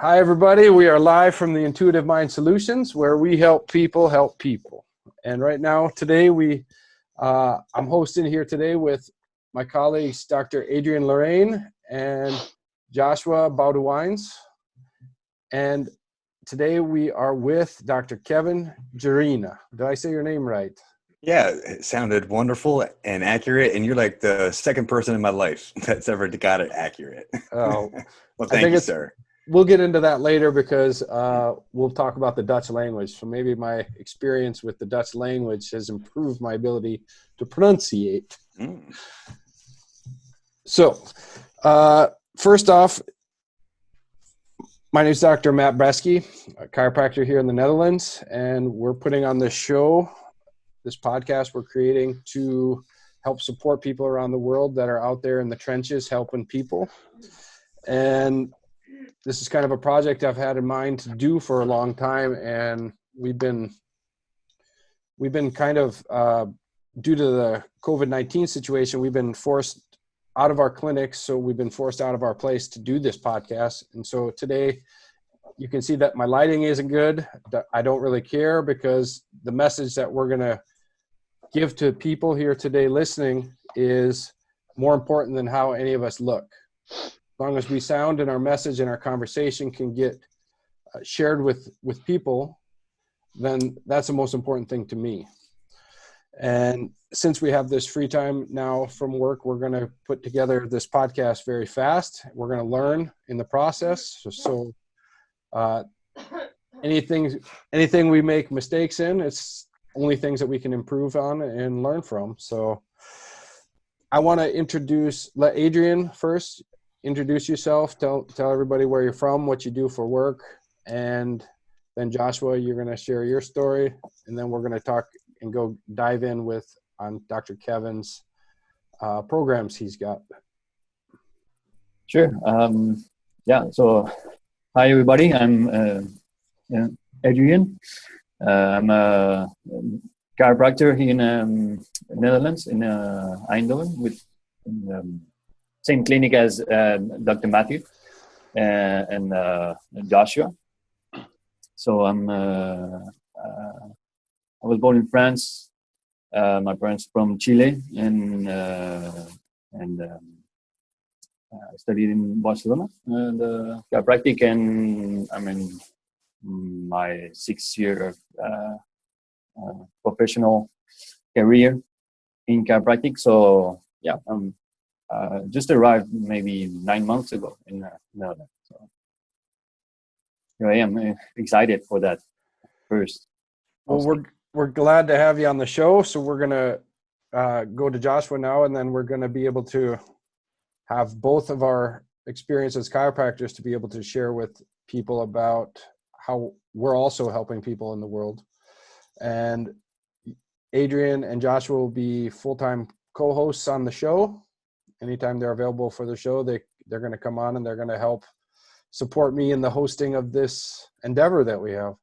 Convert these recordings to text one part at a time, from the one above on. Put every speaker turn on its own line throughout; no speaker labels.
Hi, everybody. We are live from the Intuitive Mind Solutions, where we help people help people. And right now, today, I'm hosting here today with my colleagues, Dr. Adrian Larrain and Joshua Baudewijns. And today we are with Dr. Kevin Gyurina. Did I say your name right?
Yeah, it sounded wonderful and accurate, and you're like the second person in my life that's ever got it accurate.
Oh,
Well, thank you, sir.
We'll get into that later because we'll talk about the Dutch language. So maybe my experience with the Dutch language has improved my ability to pronunciate. So first off, my name is Dr. Matt Breske, a chiropractor here in the Netherlands, and we're putting on this show, this podcast we're creating to help support people around the world that are out there in the trenches helping people. And this is kind of a project I've had in mind to do for a long time, and we've been kind of due to the COVID-19 situation, we've been forced out of our clinics, so we've been forced out of our place to do this podcast. And so today, you can see that my lighting isn't good. I don't really care because the message that we're going to give to people here today listening is more important than how any of us look. As long as we sound and our message and our conversation can get shared with people, then that's the most important thing to me. And since we have this free time now from work, we're going to put together this podcast very fast. We're going to learn in the process. So anything we make mistakes in, it's only things that we can improve on and learn from. So I want to let Adrian first introduce yourself, tell everybody where you're from, what you do for work, and then Joshua, you're going to share your story, and then we're going to talk and go dive in on Dr. Kevin's programs he's got.
Sure. So hi everybody, I'm Adrian. I'm a chiropractor here in Netherlands, in Eindhoven, with same clinic as Dr. Matthew and Joshua. So I was born in France. My parents from Chile, and I studied in Barcelona and chiropractic, and I'm in my 6th year of professional career in chiropractic. So yeah, I'm just arrived maybe 9 months ago in Netherlands. So here I am, excited for that first.
Well, we're glad to have you on the show. So we're gonna go to Joshua now, and then we're gonna be able to have both of our experience as chiropractors to be able to share with people about how we're also helping people in the world. And Adrian and Joshua will be full-time co-hosts on the show. Anytime they're available for the show, they're going to come on and they're going to help support me in the hosting of this endeavor that we have. All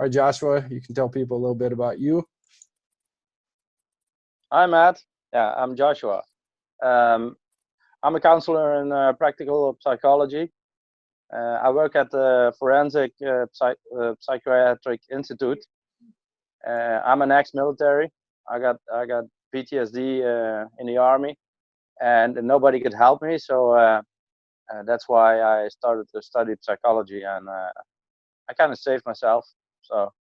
right, Joshua, you can tell people a little bit about you.
Hi, Matt. Yeah, I'm Joshua. I'm a counselor in practical psychology. I work at the Forensic Psychiatric Institute. I'm an ex-military. I got PTSD in the army, and nobody could help me. So that's why I started to study psychology, and I kind of saved myself. So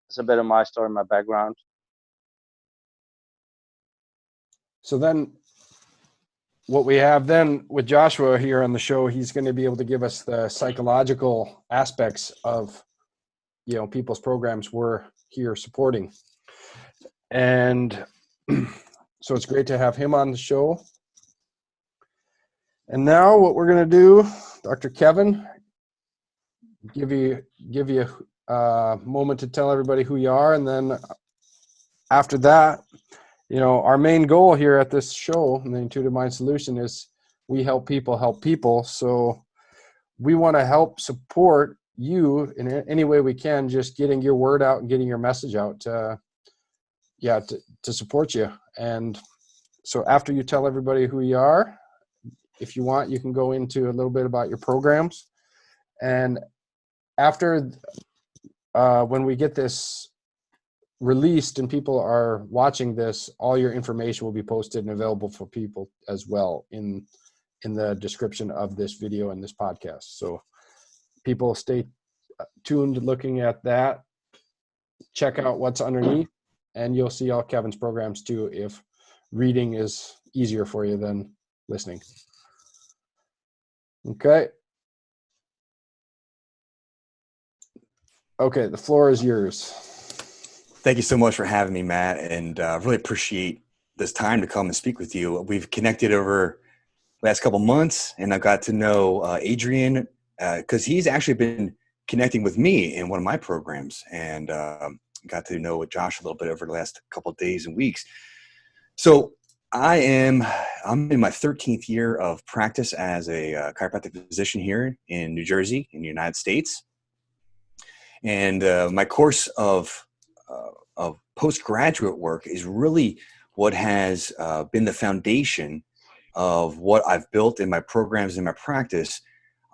it's a bit of my story, my background.
So then what we have then with Joshua here on the show, he's going to be able to give us the psychological aspects of, people's programs we're here supporting. And so it's great to have him on the show. And now what we're going to do, Dr. Kevin, give you a moment to tell everybody who you are. And then after that, our main goal here at this show, the Intuitive Mind Solution, is we help people help people. So we want to help support you in any way we can, just getting your word out and getting your message out to support you. And so after you tell everybody who you are, if you want, you can go into a little bit about your programs, And after, when we get this released and people are watching this, all your information will be posted and available for people as well in the description of this video and this podcast. So people stay tuned looking at that. Check out what's underneath, and you'll see all Kevin's programs too if reading is easier for you than listening. Okay. Okay, the floor is yours.
Thank you so much for having me, Matt, and really appreciate this time to come and speak with you. We've connected over the last couple months, and I got to know Adrian because he's actually been connecting with me in one of my programs, and got to know Josh a little bit over the last couple of days and weeks. So I'm in my 13th year of practice as a chiropractic physician here in New Jersey, in the United States. And my course of postgraduate work is really what has been the foundation of what I've built in my programs and my practice.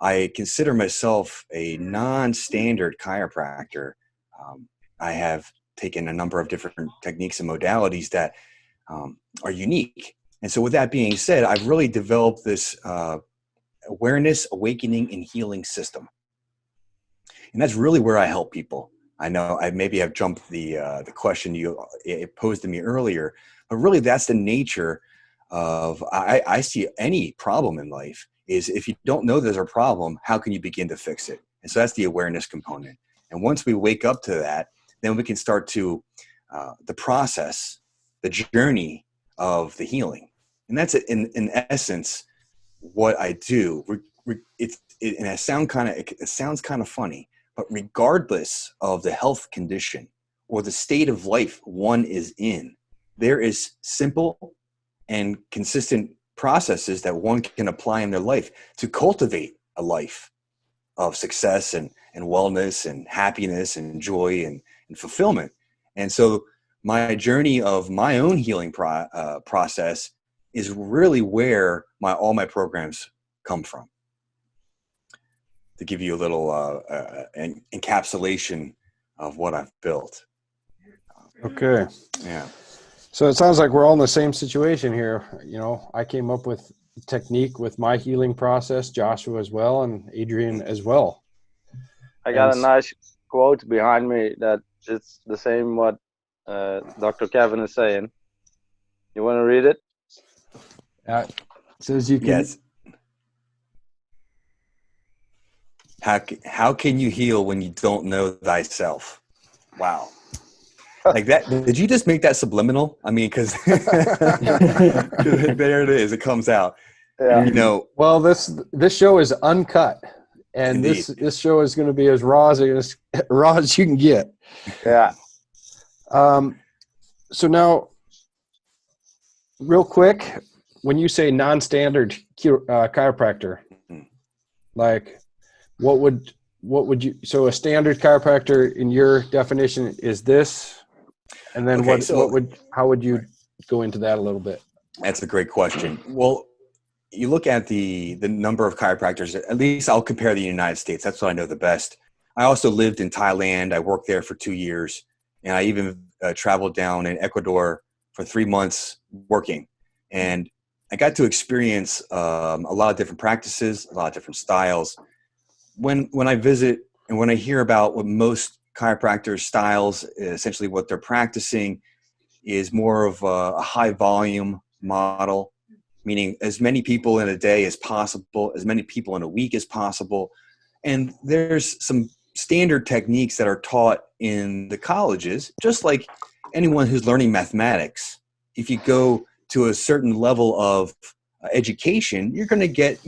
I consider myself a non-standard chiropractor. I have taken a number of different techniques and modalities that are unique. And so with that being said, I've really developed this awareness, awakening, and healing system. And that's really where I help people. I know I maybe have jumped the question you posed to me earlier, but really that's the nature of, I see any problem in life is if you don't know there's a problem, how can you begin to fix it? And so that's the awareness component. And once we wake up to that, then we can start to the process, the journey of the healing. And that's in essence what I do. It sounds kind of funny, but regardless of the health condition or the state of life one is in, there is simple and consistent processes that one can apply in their life to cultivate a life of success and wellness and happiness and joy and fulfillment. And so my journey of my own healing process is really where all my programs come from. To give you a little encapsulation of what I've built.
Okay.
Yeah.
So it sounds like we're all in the same situation here. You know, I came up with technique with my healing process, Joshua as well, and Adrian as well.
I got a nice quote behind me that it's the same what Dr. Kevin is saying. You want to read it?
It says you can.
Yes. How can you heal when you don't know thyself? Wow. Like that. Did you just make that subliminal? I mean, because there it is. It comes out.
Yeah.
You know.
Well, this show is uncut, and
Indeed.
this show is going to be as raw as you can get.
Yeah.
So now, real quick, when you say non-standard chiropractor, like what would you? So a standard chiropractor in your definition is this, and then how would you go into that a little bit?
That's a great question. Well, you look at the number of chiropractors, at least I'll compare the United States. That's what I know the best. I also lived in Thailand. I worked there for 2 years, and I even traveled down in Ecuador for 3 months working. And I got to experience a lot of different practices, a lot of different styles. When I visit and when I hear about what most chiropractors' styles, essentially what they're practicing is more of a high volume model, meaning as many people in a day as possible, as many people in a week as possible. And there's some standard techniques that are taught in the colleges, just like anyone who's learning mathematics. If you go to a certain level of education, you're going to get,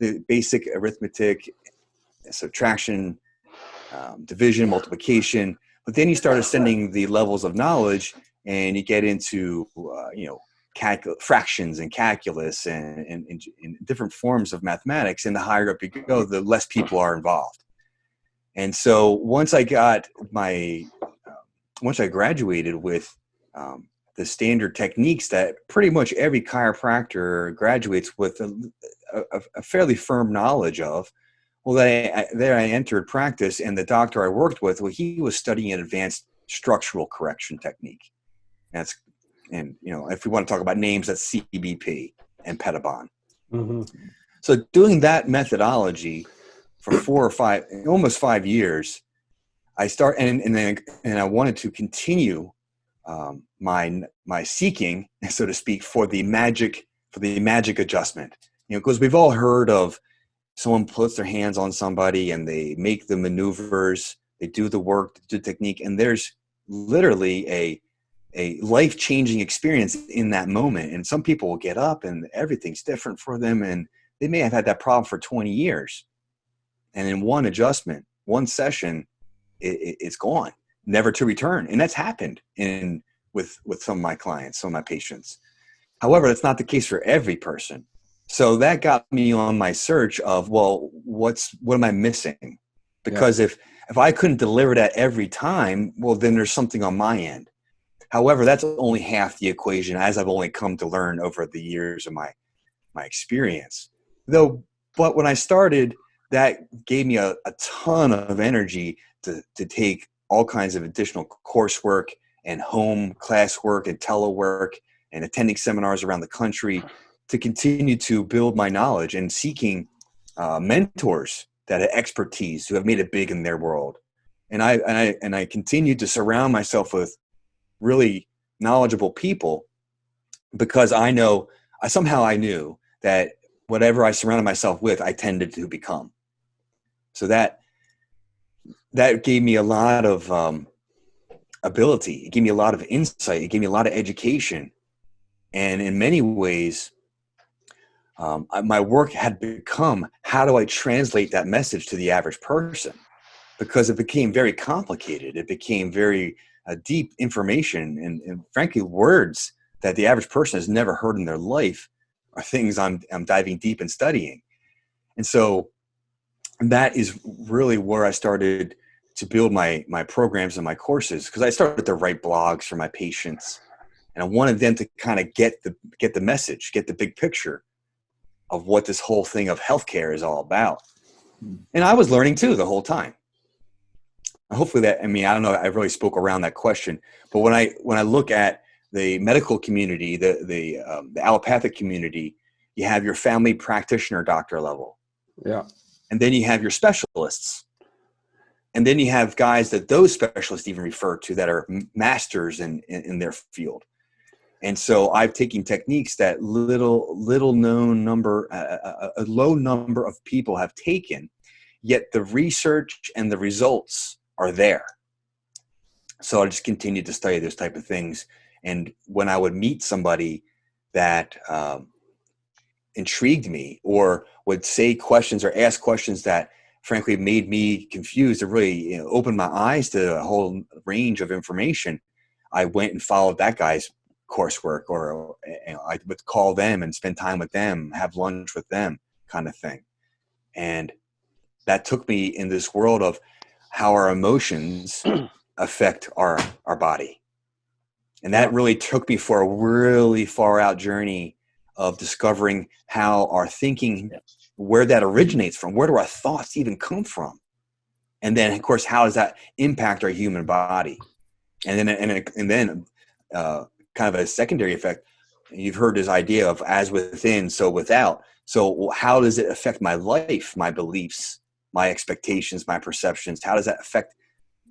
the basic arithmetic, subtraction, division, multiplication, but then you start ascending the levels of knowledge and you get into, fractions and calculus and different forms of mathematics. And the higher up you go, the less people are involved. And so once I graduated with the standard techniques that pretty much every chiropractor graduates with a fairly firm knowledge of, Well, there I entered practice, and the doctor I worked with, well, he was studying an advanced structural correction technique. And if we want to talk about names, that's CBP and Pettibon.
Mm-hmm.
So doing that methodology for 4 or 5, almost 5 years, I I wanted to continue my seeking, so to speak, for the magic adjustment. Because we've all heard of someone puts their hands on somebody and they make the maneuvers, they do the work, do the technique, and there's literally a life-changing experience in that moment. And some people will get up and everything's different for them, and they may have had that problem for 20 years. And in one adjustment, one session, it's gone, never to return. And that's happened with some of my clients, some of my patients. However, that's not the case for every person. So that got me on my search of, well, what am I missing? Because if I couldn't deliver that every time, well, then there's something on my end. However, that's only half the equation, as I've only come to learn over the years of my experience. But when I started, that gave me a ton of energy to take all kinds of additional coursework and home classwork and telework and attending seminars around the country to continue to build my knowledge and seeking mentors that have expertise, who have made it big in their world. And I continued to surround myself with really knowledgeable people, because I knew that whatever I surrounded myself with, I tended to become. So that gave me a lot of ability. It gave me a lot of insight. It gave me a lot of education. And in many ways, my work had become, how do I translate that message to the average person? Because it became very complicated. It became very deep information, and frankly, words that the average person has never heard in their life are things I'm diving deep and studying. And so that is really where I started to build my programs and my courses, because I started to write blogs for my patients, and I wanted them to kind of get the message, get the big picture of what this whole thing of healthcare is all about. And I was learning too the whole time. Hopefully I don't know, I really spoke around that question, but when I look at the medical community, the allopathic community, you have your family practitioner doctor level.
Yeah.
And then you have your specialists. And then you have guys that those specialists even refer to that are masters in their field. And so I've taken techniques that little known number, a low number of people have taken, yet the research and the results are there. So I just continued to study those type of things. And when I would meet somebody that intrigued me, or would say questions or ask questions that frankly made me confused, or really opened my eyes to a whole range of information, I went and followed that guy's coursework, or I would call them and spend time with them, have lunch with them, kind of thing. And that took me in this world of how our emotions affect our body. And that really took me for a really far out journey of discovering how our thinking, where that originates from, where do our thoughts even come from? And then of course, how does that impact our human body? And then kind of a secondary effect, you've heard this idea of as within, so without. So how does it affect my life, my beliefs, my expectations, my perceptions? How does that affect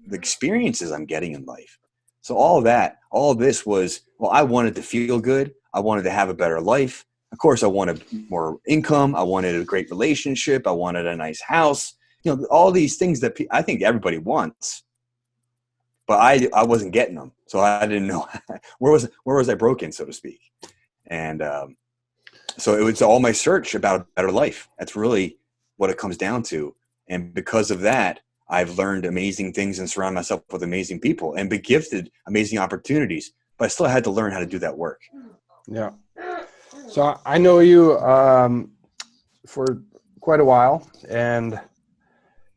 the experiences I'm getting in life? So all of this was, well, I wanted to feel good. I wanted to have a better life. Of course, I wanted more income. I wanted a great relationship. I wanted a nice house. All these things that I think everybody wants. But I wasn't getting them, so I didn't know where was I broken, so to speak. And so it was all my search about a better life. That's really what it comes down to. And because of that, I've learned amazing things and surround myself with amazing people and been gifted amazing opportunities. But I still had to learn how to do that work.
Yeah. So I know you for quite a while, and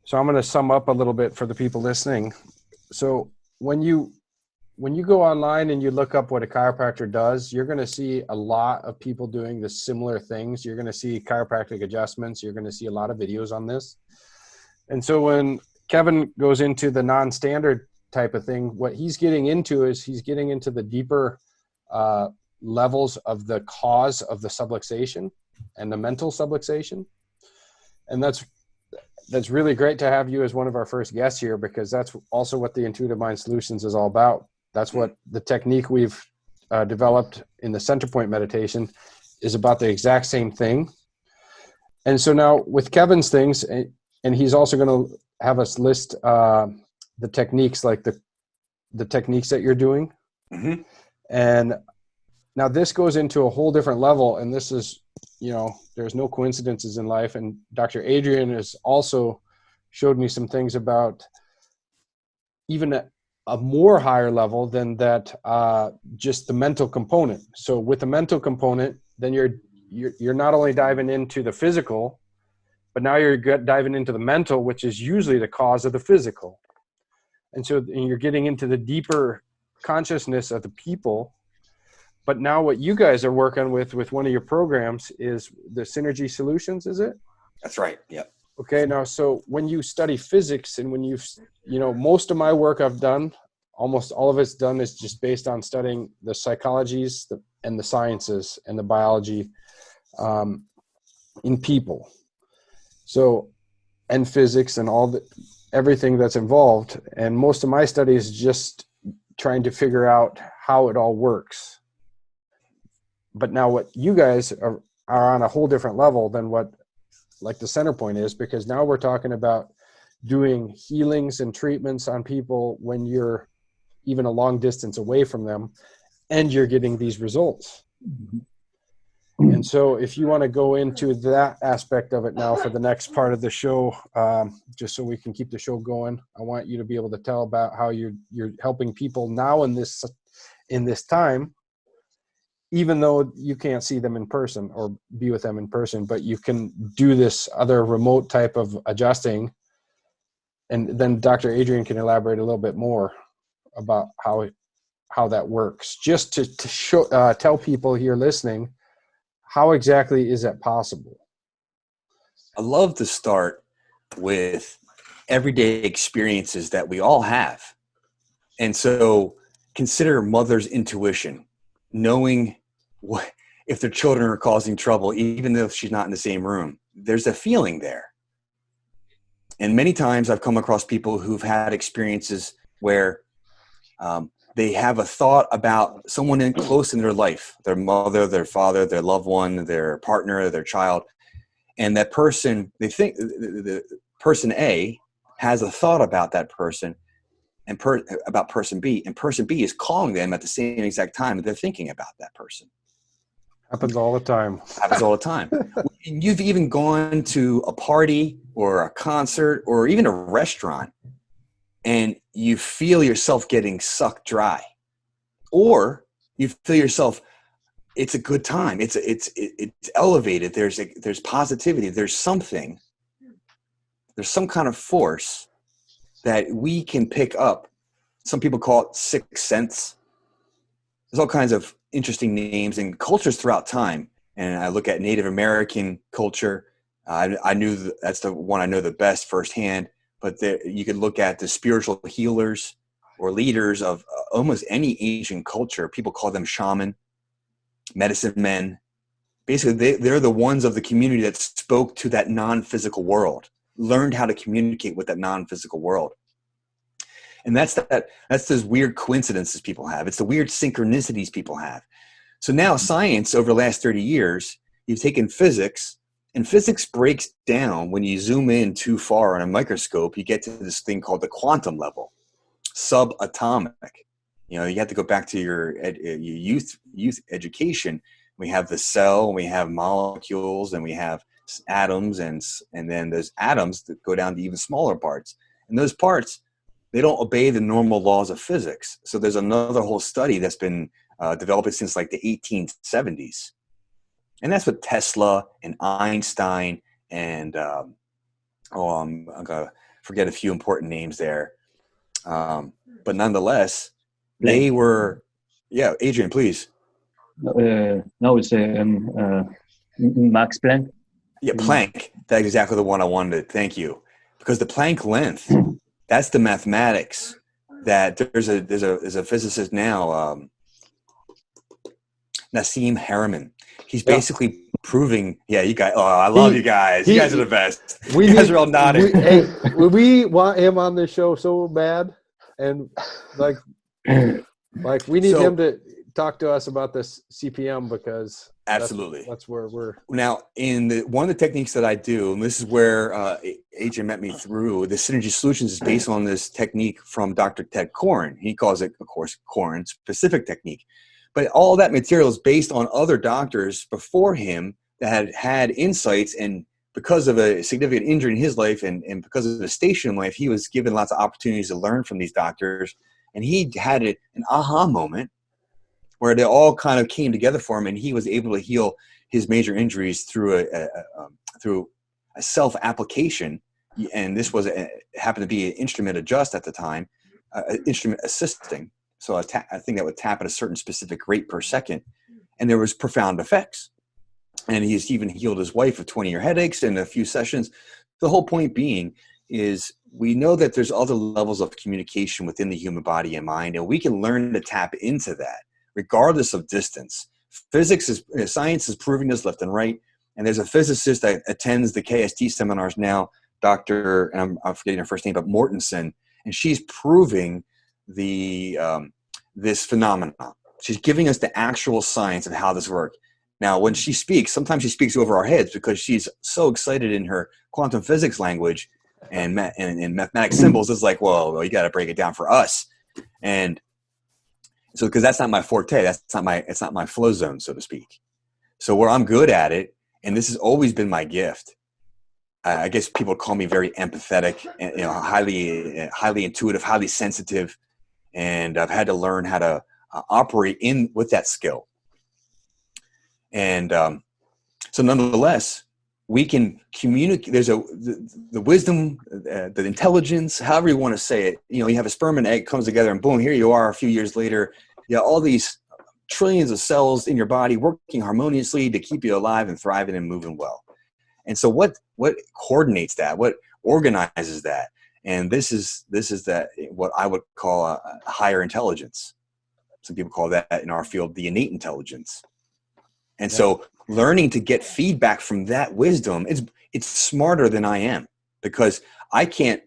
so I'm going to sum up a little bit for the people listening. So when you when you go online and you look up what a chiropractor does, you're going to see a lot of people doing the similar things. You're going to see chiropractic adjustments. You're going to see a lot of videos on this. And so when Kevin goes into the non-standard type of thing, what he's getting into is he's getting into the deeper levels of the cause of the subluxation and the mental subluxation. And that's really great to have you as one of our first guests here, because that's also what the Intuitive Mind Solutions is all about. That's what the technique we've developed in the center point meditation is about, the exact same thing. And so now with Kevin's things, and he's also going to have us list the techniques, like the techniques that you're doing.
Mm-hmm.
And now this goes into a whole different level. And this is, there's no coincidences in life. And Dr. Adrian has also showed me some things about even a more higher level than that, just the mental component. So with the mental component, then you're not only diving into the physical, but now you're diving into the mental, which is usually the cause of the physical. And so you're getting into the deeper consciousness of the people. But now what you guys are working with one of your programs is the Synergy Solutions, is it?
That's right. Yep.
Okay. Now, so when you study physics, and when most of my work I've done, almost all of it's done, is just based on studying the psychologies and the sciences and the biology in people. So, and physics and everything that's involved. And most of my study is just trying to figure out how it all works. But now what you guys are on a whole different level than what like the center point is, because now we're talking about doing healings and treatments on people when you're even a long distance away from them, and you're getting these results. Mm-hmm. And so if you want to go into that aspect of it now for the next part of the show, just so we can keep the show going, I want you to be able to tell about how you're helping people now in this time, even though you can't see them in person or be with them in person, but you can do this other remote type of adjusting. And then Dr. Adrian can elaborate a little bit more about how that works, just to show, tell people here listening, how exactly is that possible?
I love to start with everyday experiences that we all have. And so consider mother's intuition, knowing if their children are causing trouble, even though she's not in the same room. There's a feeling there. And many times I've come across people who've had experiences where they have a thought about someone close in their life, their mother, their father, their loved one, their partner, their child. And that person, they think the person A has a thought about that person and about person B, and person B is calling them at the same exact time that they're thinking about that person.
Happens all the time.
Happens all the time. You've even gone to a party or a concert or even a restaurant, and you feel yourself getting sucked dry, or you feel yourself, it's a good time. It's elevated. There's positivity. There's some kind of force that we can pick up. Some people call it sixth sense. There's all kinds of interesting names and cultures throughout time. And I look at Native American culture. I knew that's the one I know the best firsthand. But you could look at the spiritual healers or leaders of almost any ancient culture. People call them shaman, medicine men. Basically, they're the ones of the community that spoke to that non-physical world, learned how to communicate with that non-physical world. And that's those weird coincidences people have. It's the weird synchronicities people have. So now science, over the last 30 years, you've taken physics, and physics breaks down when you zoom in too far on a microscope. You get to this thing called the quantum level, subatomic. You have to go back to your youth education. We have the cell, we have molecules, and we have atoms, and then those atoms that go down to even smaller parts. And those parts, they don't obey the normal laws of physics. So there's another whole study that's been developing since like the 1870s. And that's what Tesla and Einstein and, I'm going to forget a few important names there. But nonetheless, They were, yeah, Adrian, please.
No, it's Max Planck.
Yeah, Planck. That's exactly the one I wanted. Thank you. Because the Planck length, that's the mathematics that there's a physicist now, Nassim Harriman. He's basically proving, yeah, you guys, oh, I love you guys. You guys are the best. You guys are all nodding.
We want him on this show so bad. And like we need him to talk to us about this CPM because
absolutely
that's where we're
now in one of the techniques that I do, and this is where Adrian met me through the Synergy Solutions, is based on this technique from Dr. Ted Koren. He calls it, of course, Koren specific technique, but all that material is based on other doctors before him that had insights, and because of a significant injury in his life and because of the station in life, he was given lots of opportunities to learn from these doctors, and he had an aha moment where they all kind of came together for him, and he was able to heal his major injuries through a self-application. And this was happened to be an instrument adjust at the time, instrument assisting. So I think that would tap at a certain specific rate per second, and there was profound effects. And he's even healed his wife of 20-year headaches in a few sessions. The whole point being is we know that there's other levels of communication within the human body and mind, and we can learn to tap into that regardless of distance. Science is proving this left and right. And there's a physicist that attends the KST seminars now, Dr. and I'm forgetting her first name, but Mortensen, and she's proving this phenomenon. She's giving us the actual science of how this works. Now, when she speaks, sometimes she speaks over our heads because she's so excited in her quantum physics language and mathematic symbols. It's like, whoa, you got to break it down for us. And so, because that's not my forte, it's not my flow zone, so to speak. So where I'm good at it, and this has always been my gift, I guess people call me very empathetic, and, highly intuitive, highly sensitive, and I've had to learn how to operate with that skill. And so, nonetheless, we can communicate. There's the wisdom, the intelligence, however you want to say it. You have a sperm and egg comes together, and boom, here you are. A few years later, all these trillions of cells in your body working harmoniously to keep you alive and thriving and moving well. And so, what coordinates that? What organizes that? And this is that what I would call a higher intelligence. Some people call that in our field the innate intelligence. And so learning to get feedback from that wisdom, it's smarter than I am, because I can't,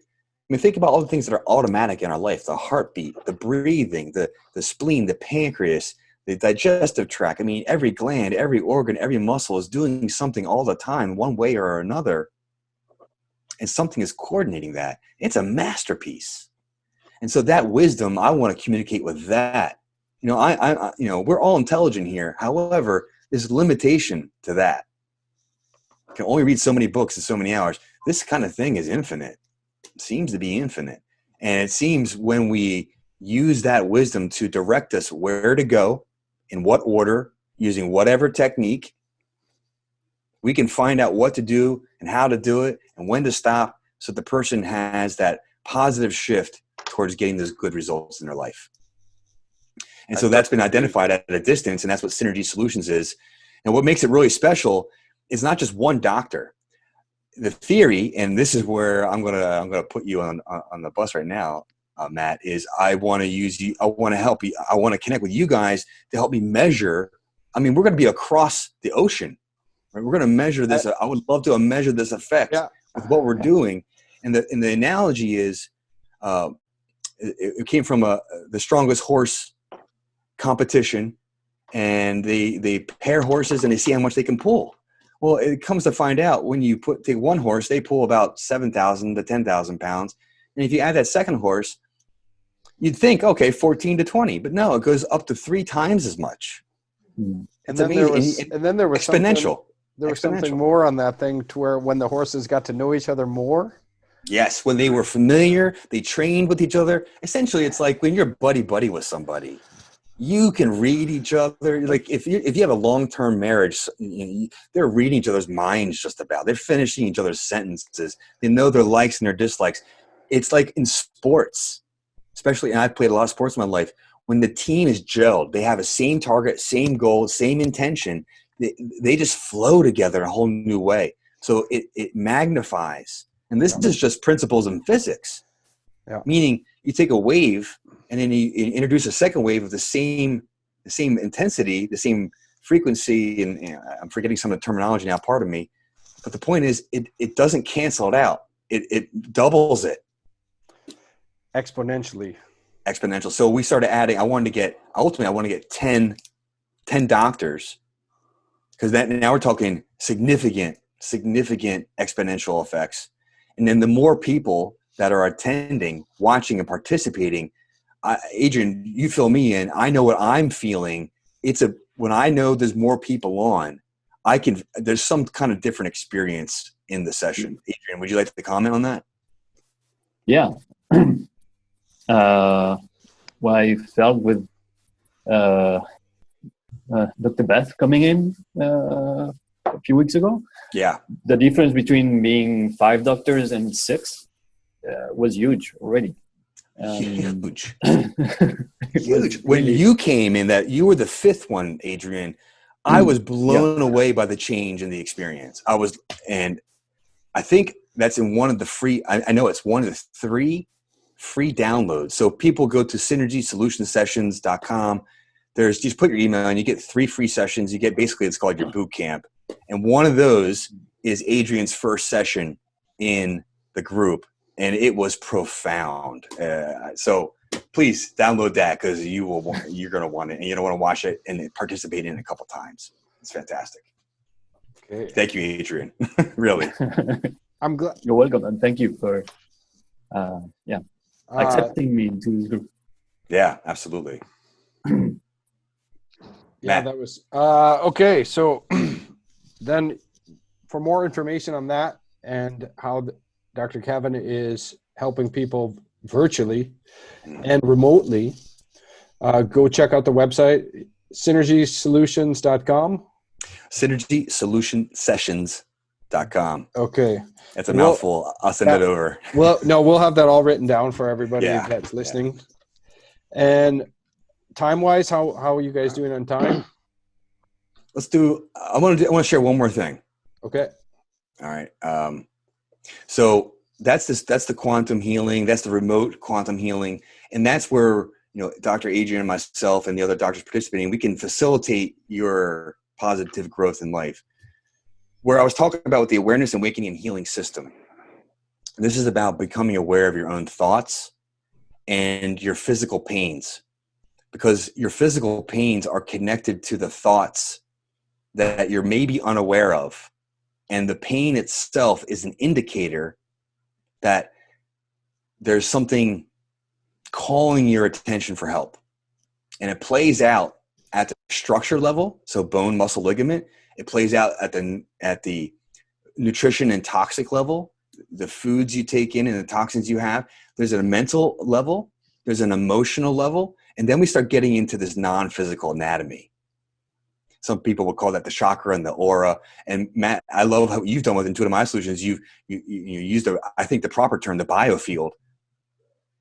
think about all the things that are automatic in our life: the heartbeat, the breathing, the spleen, the pancreas, the digestive tract. Every gland, every organ, every muscle is doing something all the time, one way or another. And something is coordinating that. It's a masterpiece. And so that wisdom, I want to communicate with that. We're all intelligent here. However, there's limitation to that. You can only read so many books in so many hours. This kind of thing is infinite. It seems to be infinite. And it seems when we use that wisdom to direct us where to go, in what order, using whatever technique, we can find out what to do and how to do it and when to stop, so the person has that positive shift towards getting those good results in their life. And so that's been identified at a distance, and that's what Synergy Solutions is. And what makes it really special is not just one doctor. The theory, and this is where I'm gonna put you on the bus right now, Matt, is I want to use you. I want to help you. I want to connect with you guys to help me measure. We're going to be across the ocean. Right? We're going to measure this. I would love to measure this effect with what we're doing. And the analogy is, it came from the strongest horse competition, and they pair horses and they see how much they can pull. Well, it comes to find out, when you take one horse, they pull about 7,000 to 10,000 pounds. And if you add that second horse, you'd think, okay, 14 to 20, but no, it goes up to 3 times as much. It's amazing.
And then there was
exponential.
There was something more on that thing, to where when the horses got to know each other more.
Yes, when they were familiar, they trained with each other. Essentially, it's like when you're buddy with somebody, you can read each other. Like if you have a long-term marriage, they're reading each other's minds just about. They're finishing each other's sentences. They know their likes and their dislikes. It's like in sports, especially, and I've played a lot of sports in my life. when the team is gelled, they have a same target, same goal, same intention. They just flow together in a whole new way. So it magnifies. And this is just principles in physics.
Yeah.
Meaning you take a wave and then you introduce a second wave of the same intensity, the same frequency, and I'm forgetting some of the terminology now, pardon me. But the point is it doesn't cancel it out. It doubles it.
Exponentially.
So we started adding, I want to get 10 doctors, because now we're talking significant exponential effects. And then the more people that are attending, watching, and participating, Adrian, you fill me in. I know what I'm feeling. When I know there's more people on, there's some kind of different experience in the session. Adrian, would you like to comment on that?
Yeah. What I felt with Dr. Beth coming in a few weeks ago.
Yeah.
The difference between being 5 doctors and 6 was huge already.
Huge. Huge. When you came in, that you were the 5th one, Adrian, I was blown away by the change in the experience. And I think that's in one of the free, I know it's one of the 3 free downloads. So people go to synergysolutionsessions.com. Just put your email and you get 3 free sessions. You get basically, it's called your boot camp. And one of those is Adrian's first session in the group. And it was profound. So please download that, because you're going to want it, and you're going to want to watch it and participate in it a couple times. It's fantastic.
Okay.
Thank you, Adrian. Really.
I'm glad.
You're welcome, and thank you for accepting me into this group.
Yeah, absolutely.
Yeah,
Matt.
that was okay. So then, for more information on that and how Dr. Kevin is helping people virtually and remotely, go check out the website, synergysolutions.com.
synergysolutionsessions.com.
Okay.
That's a mouthful. I'll send it over.
Well, no, we'll have that all written down for everybody that's listening. And time-wise, how are you guys doing on time?
I want to share one more thing.
Okay.
All right. So that's the quantum healing. That's the remote quantum healing. And that's where, Dr. Adrian and myself and the other doctors participating, we can facilitate your positive growth in life. Where I was talking about the awareness and awakening and healing system. This is about becoming aware of your own thoughts and your physical pains, because your physical pains are connected to the thoughts that you're maybe unaware of. And the pain itself is an indicator that there's something calling your attention for help. And it plays out at the structure level, so bone, muscle, ligament. It plays out at the nutrition and toxic level, the foods you take in and the toxins you have. There's a mental level, there's an emotional level, and then we start getting into this non-physical anatomy. Some people would call that the chakra and the aura. And Matt, I love how you've done with Intuitive Mind Solutions. You used, I think, the proper term, the biofield.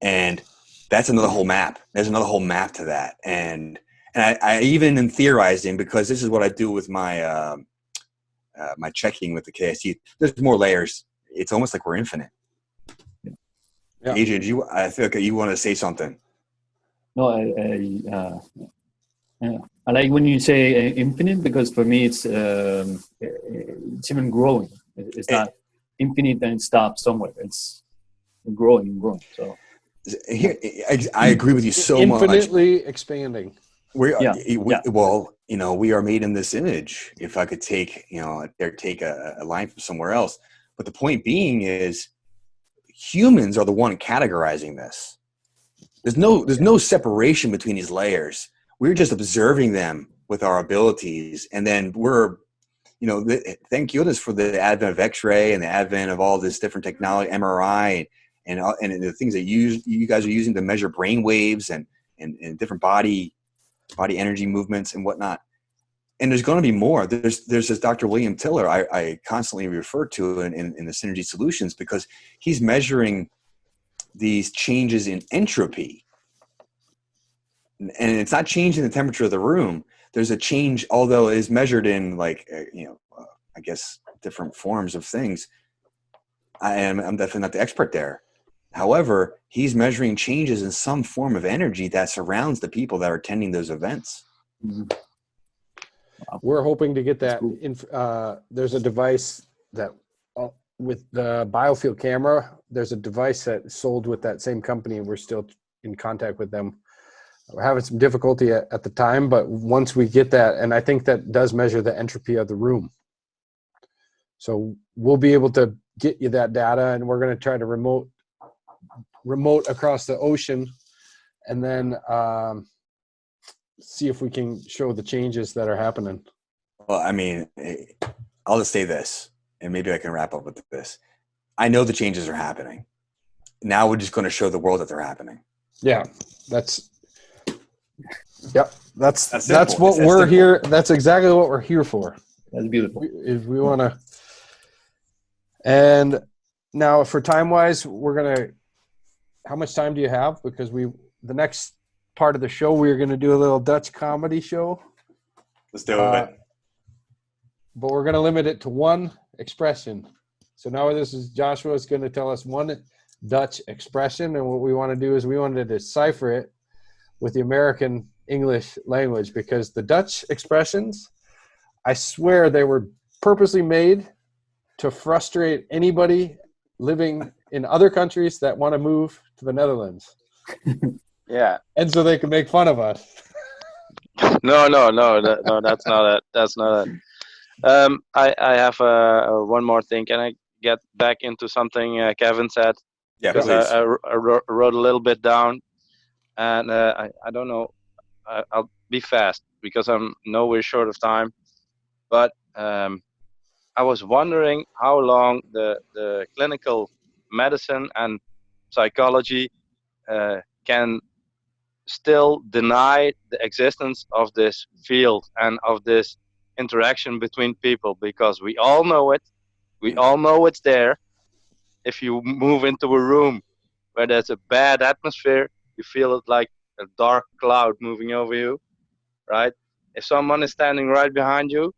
And that's another whole map. There's another whole map to that. And I even am theorizing, because this is what I do with my my checking with the KST. There's more layers. It's almost like we're infinite. Yeah. Adrian, I feel like you want to say something.
No, I like when you say infinite, because for me it's even growing. It's not infinite and it stops somewhere. It's growing. So
here, I agree with you so much.
Infinitely expanding.
We are made in this image. If I could take a line from somewhere else, but the point being is, humans are the one categorizing this. There's no separation between these layers. We're just observing them with our abilities, and then we're, thank goodness for the advent of X-ray and the advent of all this different technology, MRI, and the things that you guys are using to measure brain waves and different body energy movements and whatnot. And there's going to be more. There's this Dr. William Tiller I constantly refer to in the Synergy Solutions, because he's measuring these changes in entropy. and it's not changing the temperature of the room. There's a change, although it is measured in like, I guess different forms of things. I'm definitely not the expert there. However, he's measuring changes in some form of energy that surrounds the people that are attending those events.
Mhm.
We're hoping to get
That's
that.
cool.
There's a device that with the biofield camera, there's a device that sold with that same company, and we're still in contact with them. We're having some difficulty at the time, but once we get that, and I think that does measure the entropy of the room. So we'll be able to get you that data, and we're going to try to remote across the ocean, and then see if we can show the changes that are happening.
Well, I mean, I'll just say this, and maybe I can wrap up with this. I know the changes are happening. Now we're just going to show the world that they're happening.
Yeah, that's
simple.
what we're here. That's exactly what we're here for.
That's beautiful.
If we want to. And now, for time wise, we're gonna. How much time do you have? Because the next part of the show, we're gonna do a little Dutch comedy show.
Let's do it.
But we're gonna limit it to one expression. So now Joshua is gonna tell us one Dutch expression, and what we want to do is we want to decipher it with the American English language, because the Dutch expressions, I swear they were purposely made to frustrate anybody living in other countries that want to move to the Netherlands.
Yeah.
And so they can make fun of us.
No, that's not it. That's not it. I have one more thing. Can I get back into something Kevin said?
Yeah,
Because
please.
I wrote a little bit down, and I don't know. I'll be fast because I'm nowhere short of time. But I was wondering how long the clinical medicine and psychology can still deny the existence of this field and of this interaction between people, because we all know it. We all know it's there. If you move into a room where there's a bad atmosphere, you feel it like a dark cloud moving over you, right? If someone is standing right behind you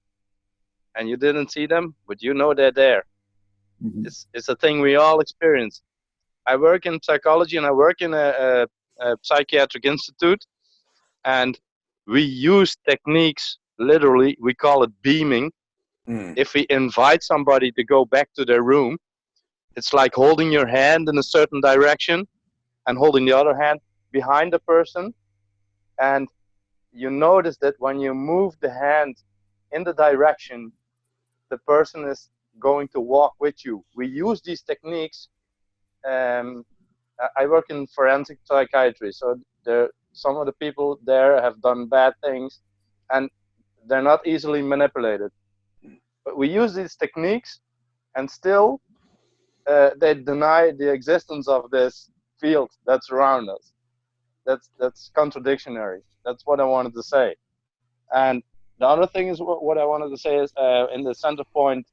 and you didn't see them, but you know they're there,
Mhm.
it's a thing we all experience. I work in psychology and I work in a psychiatric institute, and we use techniques, literally, we call it beaming. If we invite somebody to go back to their room, it's like holding your hand in a certain direction and holding the other hand behind the person. And you notice that when you move the hand in the direction, the person is going to walk with you. We use these techniques. I work in forensic psychiatry, so some of the people there have done bad things, and they're not easily manipulated. But we use these techniques, and still they deny the existence of this field that's around us. That's contradictory. That's what I wanted to say. And the other thing is what I wanted to say is in the Centerpoint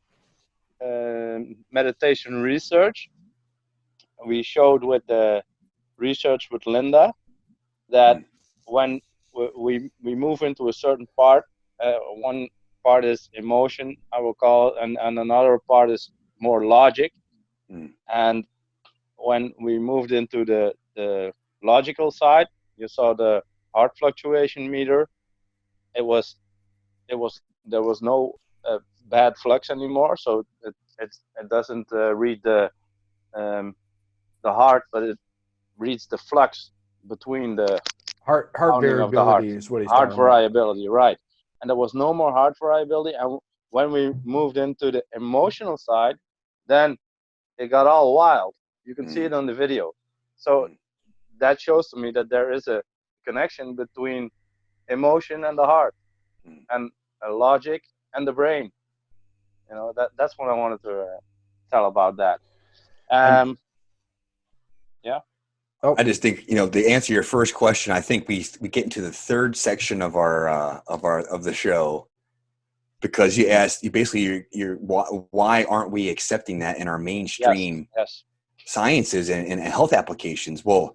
meditation research, we showed with the research with Linda that when we move into a certain part, one part is emotion, I will call it, and another part is more logic. And when we moved into the logical side, you saw the heart fluctuation meter. There was no bad flux anymore, so it doesn't read the heart, but it reads the flux between the
Heart variability is what he's
heart
talking about.
variability, right? And there was no more heart variability. And when we moved into the emotional side, then it got all wild. You can see it on the video. So that shows to me that there is a connection between emotion and the heart, and logic and the brain. You know, that's what I wanted to tell about that. Yeah.
Oh. I just think, to answer your first question, I think we get into the third section of of the show, because you asked, you're why aren't we accepting that in our mainstream
yes.
sciences and health applications? Well,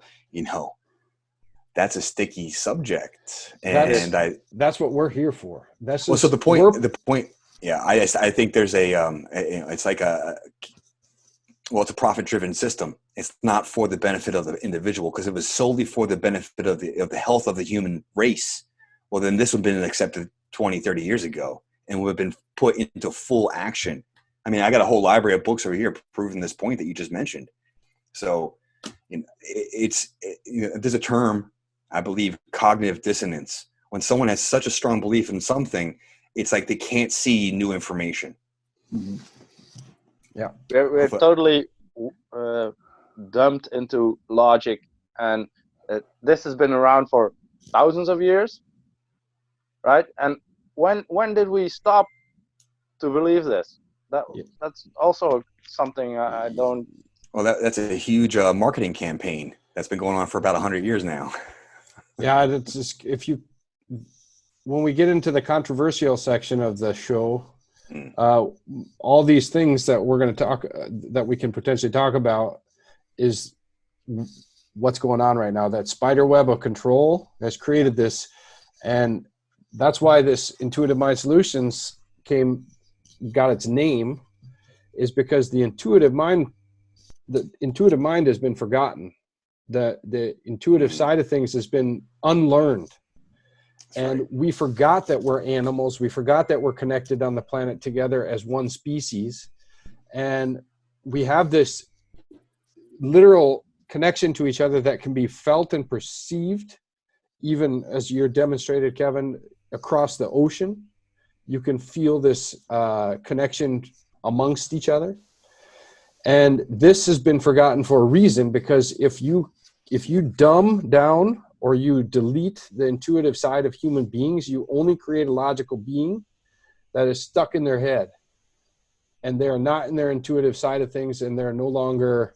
that's a sticky subject. And
that's what we're here for. That's
well, so the point, yeah, I think there's it's like it's a profit-driven system. It's not for the benefit of the individual, because it was solely for the benefit of the health of the human race. Well, then this would have been accepted 20, 30 years ago and would have been put into full action. I mean, I got a whole library of books over here proving this point that you just mentioned. So there's a term, I believe, cognitive dissonance. When someone has such a strong belief in something, it's like they can't see new information.
Mhm.
Yeah, we're totally dumped into logic, and this has been around for thousands of years, right? And when did we stop to believe this? That's also something I don't.
Well, that's a huge marketing campaign that's been going on for about 100 years now.
Yeah, that's just when we get into the controversial section of the show, all these things that we're going to that we can potentially talk about is what's going on right now. That spider web of control has created this, and that's why this Intuitive Mind Solutions got its name, is because the intuitive mind has been forgotten. The intuitive side of things has been unlearned. And we forgot that we're animals. We forgot that we're connected on the planet together as one species. And we have this literal connection to each other that can be felt and perceived, even as you're demonstrated, Kevin, across the ocean. You can feel this connection amongst each other. And this has been forgotten for a reason, because if you dumb down or you delete the intuitive side of human beings, you only create a logical being that is stuck in their head. And they're not in their intuitive side of things, and they're no longer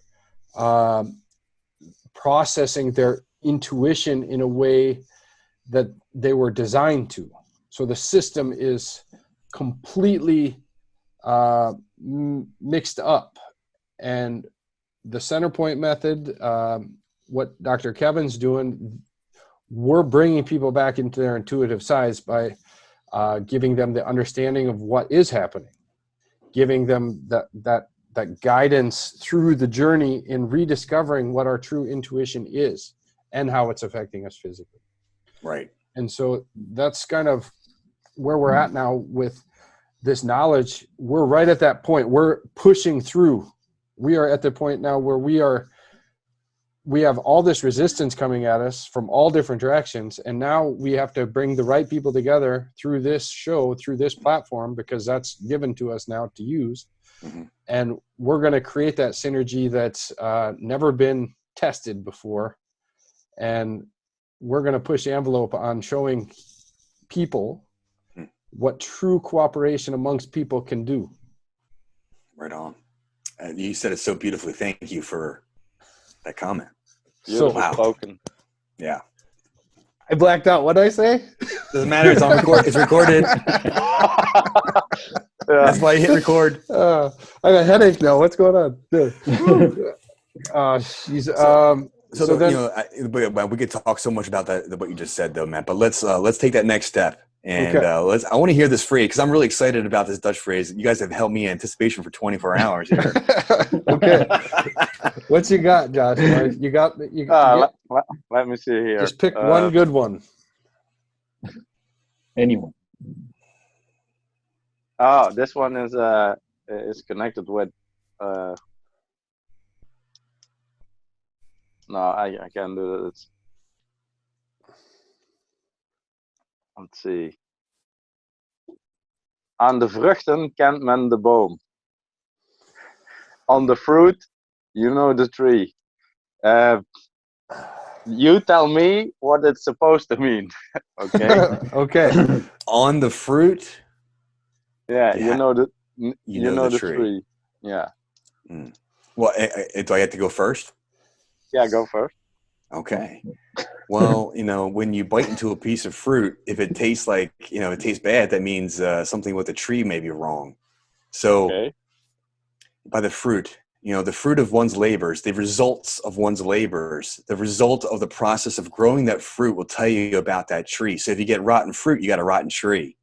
processing their intuition in a way that they were designed to. So the system is completely mixed up. And the center point method, what Dr. Kevin's doing, we're bringing people back into their intuitive sides by giving them the understanding of what is happening, giving them that guidance through the journey in rediscovering what our true intuition is and how it's affecting us physically.
Right.
And so that's kind of where we're at now with this knowledge. We're right at that point. We're pushing through. We are at the point now where we have all this resistance coming at us from all different directions. And now we have to bring the right people together through this show, through this platform, because that's given to us now to use. Mm-hmm. And we're going to create that synergy that's never been tested before. And we're going to push the envelope on showing people what true cooperation amongst people can do.
Right on. You said it so beautifully. Thank you for that comment.
Beautiful spoken.
Yeah.
I blacked out. What did I say?
Doesn't matter. It's on record. It's recorded. That's why you hit record.
I have a headache now. What's going on?
So then, we could talk so much about that, what you just said, though, Matt. But let's take that next step, and I want to hear this phrase, because I'm really excited about this Dutch phrase. You guys have held me in anticipation for 24 hours here.
Okay, what you got, Josh?
Let me see here.
Just pick one good one.
Anyone?
Oh, this one is connected with. No, I can't do it. Let's see. Aan de vruchten kent men de boom. On the fruit, you know the tree. You tell me what it's supposed to mean. Okay.
Okay.
On the fruit.
Yeah, you know the tree. Yeah.
Mm. Well, do I have to go first?
Yeah, go first.
Okay. Well, when you bite into a piece of fruit, if it tastes like, it tastes bad, that means something with the tree may be wrong. So by the fruit, the fruit of one's labors, the results of one's labors, the result of the process of growing that fruit will tell you about that tree. So if you get rotten fruit, you got a rotten tree.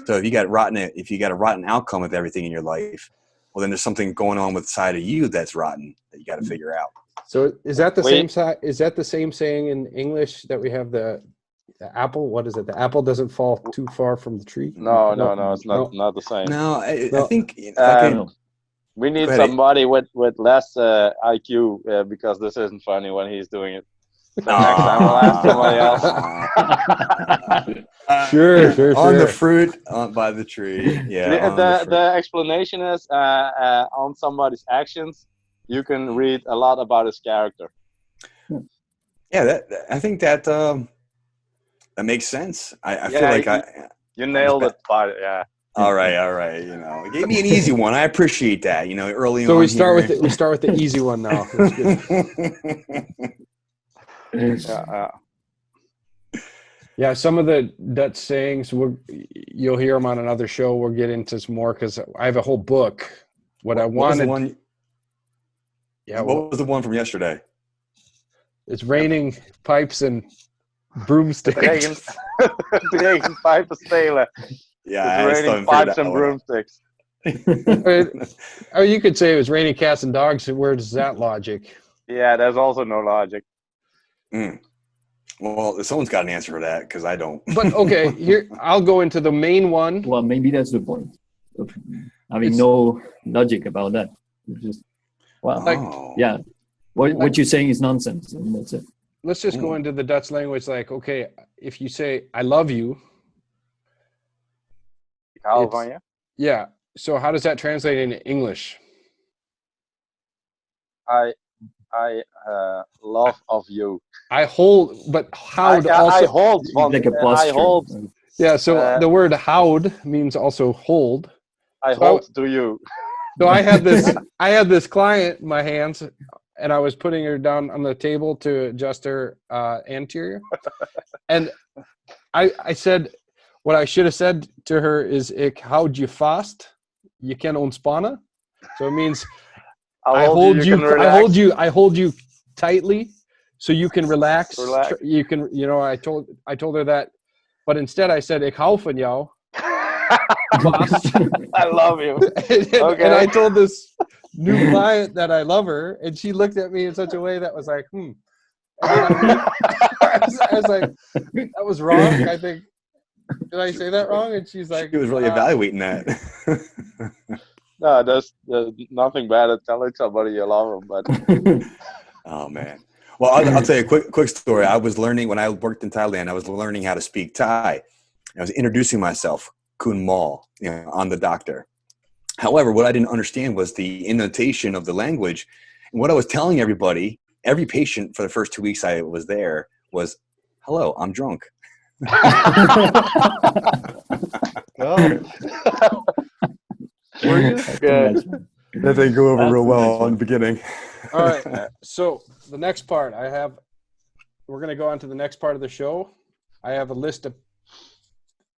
So if you got a rotten outcome of everything in your life, well, then there's something going on with the side of you that's rotten that you got to figure out.
So is that the same side? Is that the same saying in English that we have the apple? What is it? The apple doesn't fall too far from the tree.
No, it's not the same.
No, I think
we need somebody with less IQ because this isn't funny when he's doing it. So next time we'll ask somebody else.
Sure.
On the fruit, by the tree. Yeah.
The explanation is on somebody's actions, you can read a lot about his character.
Yeah, I think that makes sense. I feel like
you nailed it. Yeah.
All right. Give me an easy one. I appreciate that. Early on.
So we start with the easy one now. Yeah, some of the Dutch sayings you'll hear them on another show. We'll get into some more because I have a whole book. What was the one from yesterday? It's raining pipes and broomsticks.
Regen pijpen stelen.
Yeah,
it's raining pipes and broomsticks.
Or you could say it was raining cats and dogs. Where does that logic?
Yeah, there's also no logic.
Well, someone's got an answer for that because I don't.
But okay, here I'll go into the main one.
Well, maybe that's the point. Having no logic about that. Just yeah. What you're saying is nonsense, and that's it.
Let's just go into the Dutch language. Like, okay, if you say "I love you," yeah. So how does that translate into English?
I love of you.
I hold, but houd also.
I hold.
Like a posture.
I hold.
Yeah. So the word houd means also hold.
I hold to you.
So I had this client in my hands, and I was putting her down on the table to adjust her anterior, and I said, what I should have said to her is, "Ik houd je vast, je kan ontspannen." So it means I hold you tightly, so you can relax. You can, I told her that, but instead I said, "Ik hou van jou."
I love you.
And I told this new client that I love her, and she looked at me in such a way that was like, I was like, that was wrong. I think, did I say that wrong? And she's like,
she was really evaluating that.
No, there's nothing bad at telling somebody you love them, but.
Oh man. Well, I'll tell you a quick story. I was learning when I worked in Thailand. I was learning how to speak Thai. I was introducing myself, Kun Mall, I'm the doctor. However, what I didn't understand was the intonation of the language. And what I was telling everybody, every patient for the first 2 weeks I was there, was, "Hello, I'm drunk."
Were you? Good.
That didn't go over real well in the beginning.
All right. So the next part we're going to go on to the next part of the show. I have a list of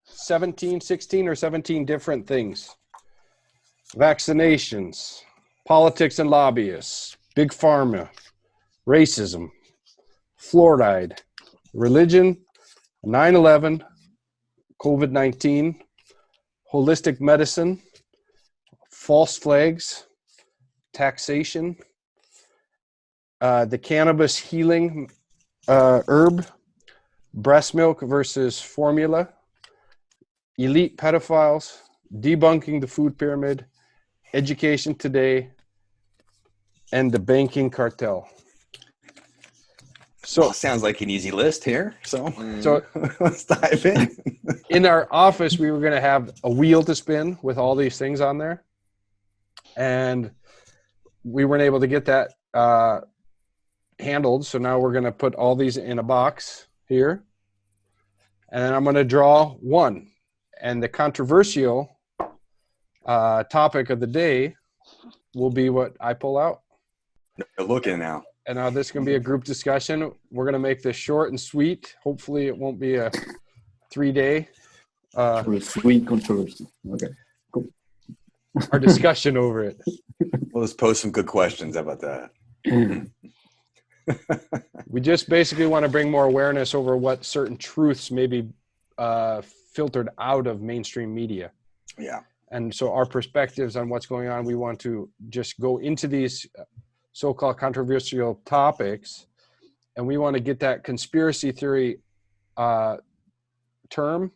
16 or 17 different things. Vaccinations, politics and lobbyists, big pharma, racism, fluoride, religion, 9/11, COVID-19, holistic medicine, false flags, taxation, the cannabis healing herb, breast milk versus formula, elite pedophiles, debunking the food pyramid, education today, and the banking cartel. So
sounds like an easy list here. So let's dive in.
In our office, we were going to have a wheel to spin with all these things on there, and we weren't able to get that handled. So now we're going to put all these in a box here, and then I'm going to draw one. And the controversial topic of the day will be what I pull out.
Looking now.
And now this is going to be a group discussion. We're going to make this short and sweet. Hopefully it won't be a 3-day.
Sweet controversy. Okay, cool.
our discussion over it.
Well, let's pose some good questions. How about that?
We just basically want to bring more awareness over what certain truths may be filtered out of mainstream media.
Yeah.
And so our perspectives on what's going on, we want to just go into these so-called controversial topics, and we want to get that conspiracy theory term,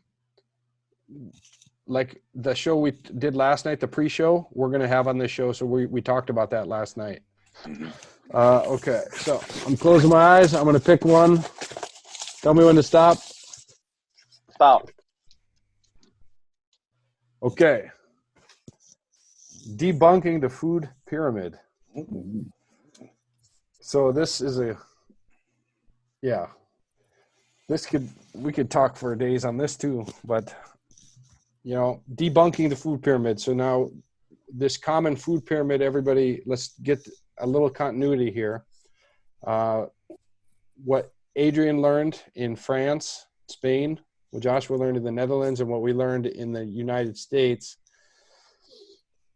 like the show we did last night, the pre-show, we're going to have on this show. So we talked about that last night.
Mm-hmm.
Okay, so I'm closing my eyes. I'm going to pick one. Tell me when to stop.
Stop.
Okay. Debunking the food pyramid. So this is we could talk for days on this too, but debunking the food pyramid. So now this common food pyramid, everybody, let's get a little continuity here. What Adrian learned in France, Spain, what Joshua learned in the Netherlands, and what we learned in the United States,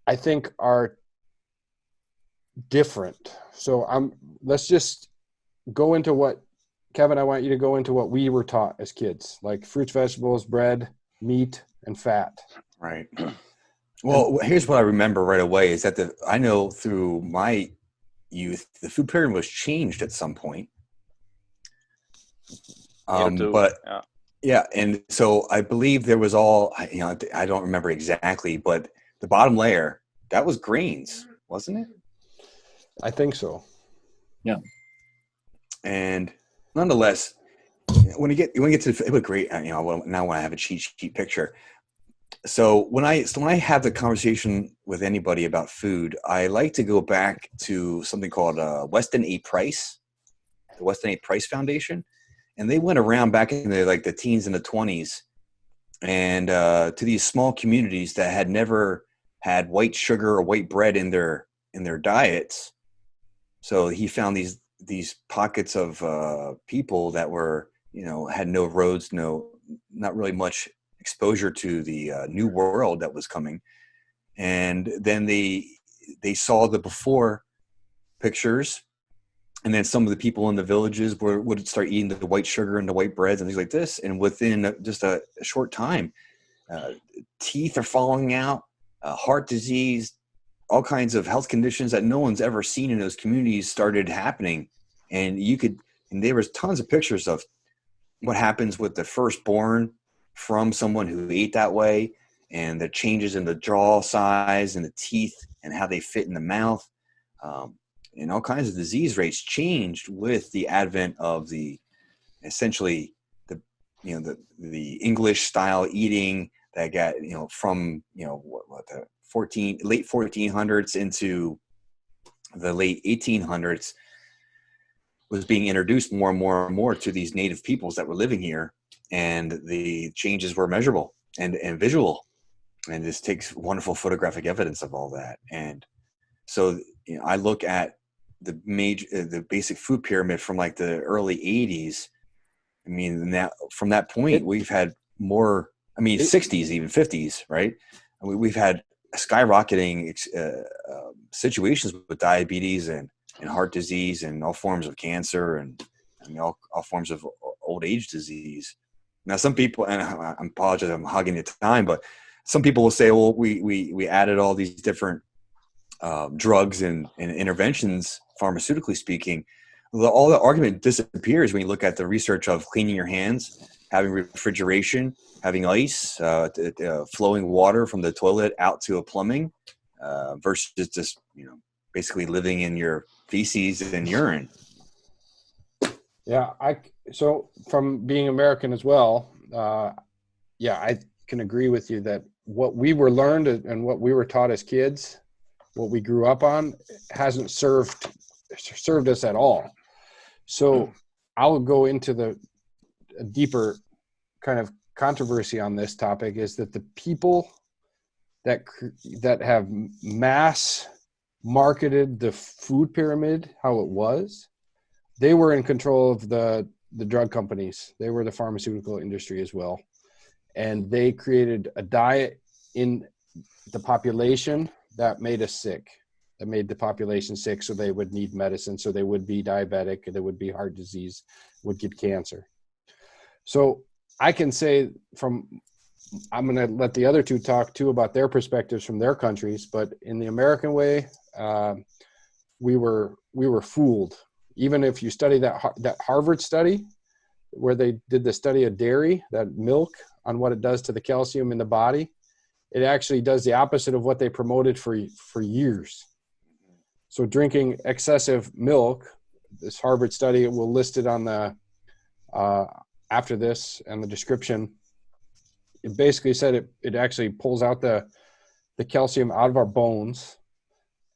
I think are different. So let's just go into what, Kevin, I want you to go into what we were taught as kids, like fruits, vegetables, bread, meat, and fat.
Right. Well, here's what I remember right away is that I know through my youth, the food pyramid was changed at some point. But yeah. And so I believe there was I don't remember exactly, but the bottom layer, that was grains, wasn't it?
I think so.
Yeah.
And nonetheless, when you get to it was great. Now when I have a cheat sheet picture. So when I have the conversation with anybody about food, I like to go back to something called Weston A. Price, the Weston A. Price Foundation, and they went around back in the teens and the 20s, and to these small communities that had never had white sugar or white bread in their diets. So he found these pockets of people that were had no roads, not really much exposure to the new world that was coming, and then they saw the before pictures, and then some of the people in the villages would start eating the white sugar and the white breads and things like this, and within just a short time, teeth are falling out, heart disease, all kinds of health conditions that no one's ever seen in those communities started happening, and there was tons of pictures of what happens with the firstborn from someone who ate that way, and the changes in the jaw size and the teeth and how they fit in the mouth, and all kinds of disease rates changed with the advent of essentially the English style eating that got from the late 1400s into the late 1800s was being introduced more and more and more to these native peoples that were living here. And the changes were measurable and visual, and this takes wonderful photographic evidence of all that. And so I look at the basic food pyramid from like the early 80s. I mean, from that point, we've had more. I mean, 60s, even 50s, right? I mean, we've had skyrocketing situations with diabetes and heart disease and all forms of cancer and all forms of old age disease. Now, some people, and I apologize, I'm hogging your time, but some people will say, well, we added all these different drugs and interventions, pharmaceutically speaking. All the argument disappears when you look at the research of cleaning your hands, having refrigeration, having ice, flowing water from the toilet out to a plumbing, versus just basically living in your feces and urine.
Yeah, so from being American as well, I can agree with you that what we were learned and what we were taught as kids, what we grew up on, hasn't served us at all. So I'll go into the deeper kind of controversy on this topic is that the people that have mass marketed the food pyramid how it was, they were in control of the drug companies. They were the pharmaceutical industry as well. And they created a diet in the population that made us sick, that made the population sick, so they would need medicine, so they would be diabetic, they would be heart disease, would get cancer. So I can say I'm going to let the other two talk too about their perspectives from their countries, but in the American way, we were fooled. Even if you study that Harvard study where they did the study of dairy, that milk, on what it does to the calcium in the body, it actually does the opposite of what they promoted for years. So drinking excessive milk, this Harvard study, we'll list it on the after this and the description. It basically said it actually pulls out the calcium out of our bones,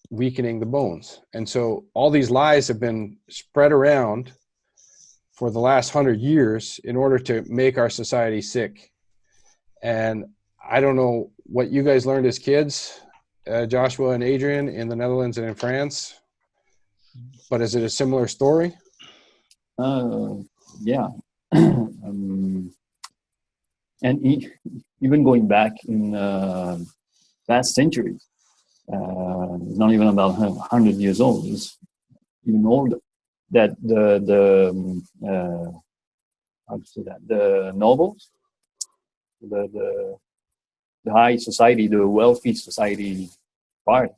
weakening the bones. And so all these lies have been spread around for the last 100 years in order to make our society sick. And I don't know what you guys learned as kids, Joshua and Adrian, in the Netherlands and in France, but is it a similar story?
Yeah. And even going back in past centuries, not even about 100 years old, it's even older, that the how to say that, the nobles, the high society, the wealthy society part,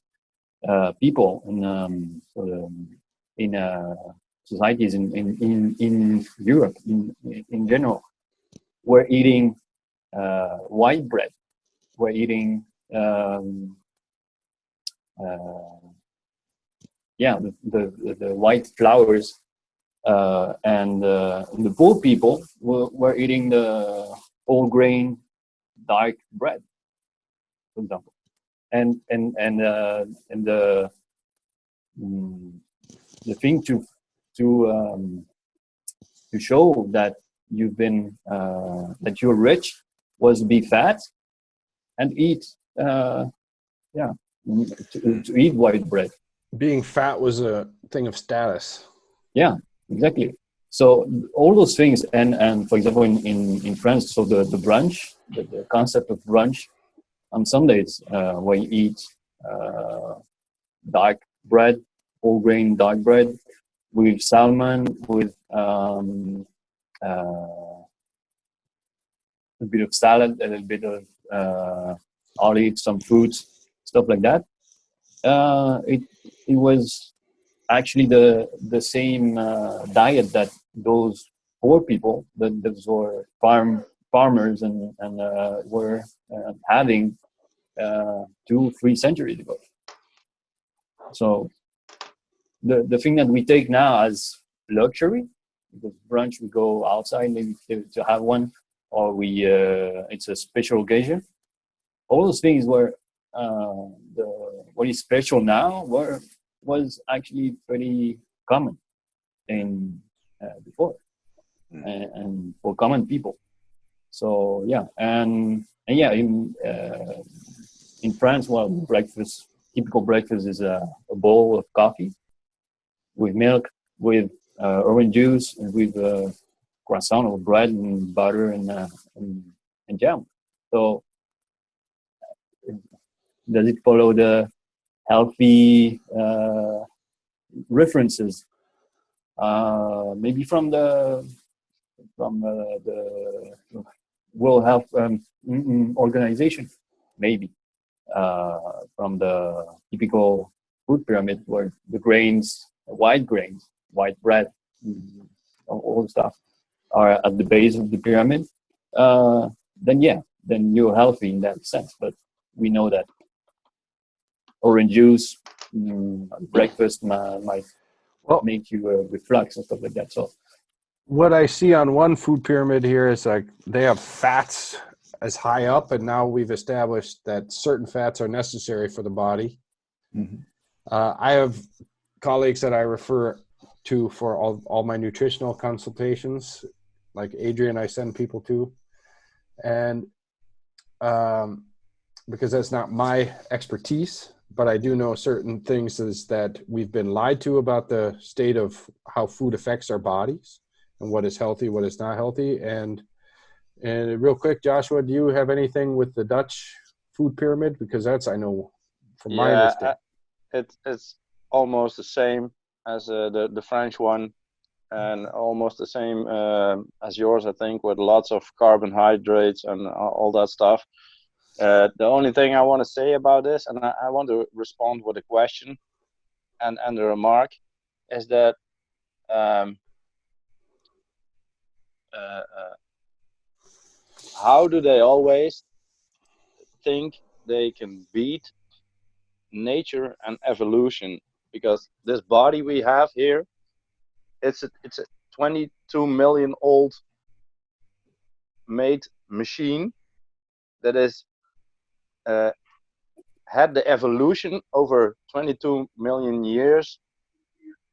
people in societies in Europe in general were eating white bread, were eating the white flours, and the poor people were eating the whole grain dark bread, for example, and the thing to show that you've been that you're rich was be fat and eat to eat white bread.
Being fat was a thing of status.
Yeah, exactly. So all those things, and for example in France, so the brunch, the concept of brunch on Sundays, where you eat dark bread, whole grain dark bread with salmon, with a bit of salad, a little bit of olives, some fruits, stuff like that. It was actually the same diet that those poor people, that those were farmers and were having 2-3 centuries ago. So the thing that we take now as luxury, because brunch we go outside maybe to have one, or we it's a special occasion. All those things were what is special now was actually pretty common in before, and for common people. So yeah, and yeah, in France, well, typical breakfast is a bowl of coffee with milk, with orange juice, and with croissant or bread and butter and jam. So does it follow the healthy references? Maybe from the World Health Organization, maybe from the typical food pyramid, where the grains, white bread, all the stuff are at the base of the pyramid. Then you're healthy in that sense. But we know that orange juice breakfast might make you reflux and stuff like that. So
what I see on one food pyramid here is like they have fats as high up, and now we've established that certain fats are necessary for the body.
Mm-hmm.
I have colleagues that I refer to for all my nutritional consultations, like Adrian I send people to, and because that's not my expertise, but I do know certain things is that we've been lied to about the state of how food affects our bodies and what is healthy, what is not healthy. And real quick, Joshua, do you have anything with the Dutch food pyramid? Because that's, I know from my
Yeah,
understanding.
it's almost the same as the French one, and almost the same as yours, I think, with lots of carbohydrates and all that stuff. The only thing I want to say about this, and I want to respond with a question and the remark, is that how do they always think they can beat nature and evolution? Because this body we have here, it's a 22 million old made machine that is had the evolution over 22 million years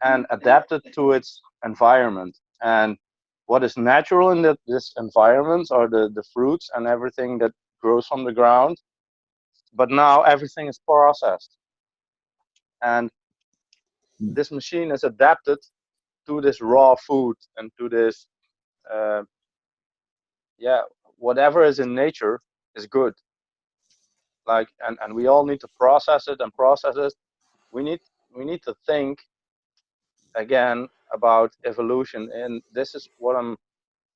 and adapted to its environment. And what is natural in this environment are the fruits and everything that grows from the ground. But now everything is processed. And this machine is adapted to this raw food and to this, whatever is in nature is good. Like, and we all need to process it and process it. We need to think again about evolution, and this is what I'm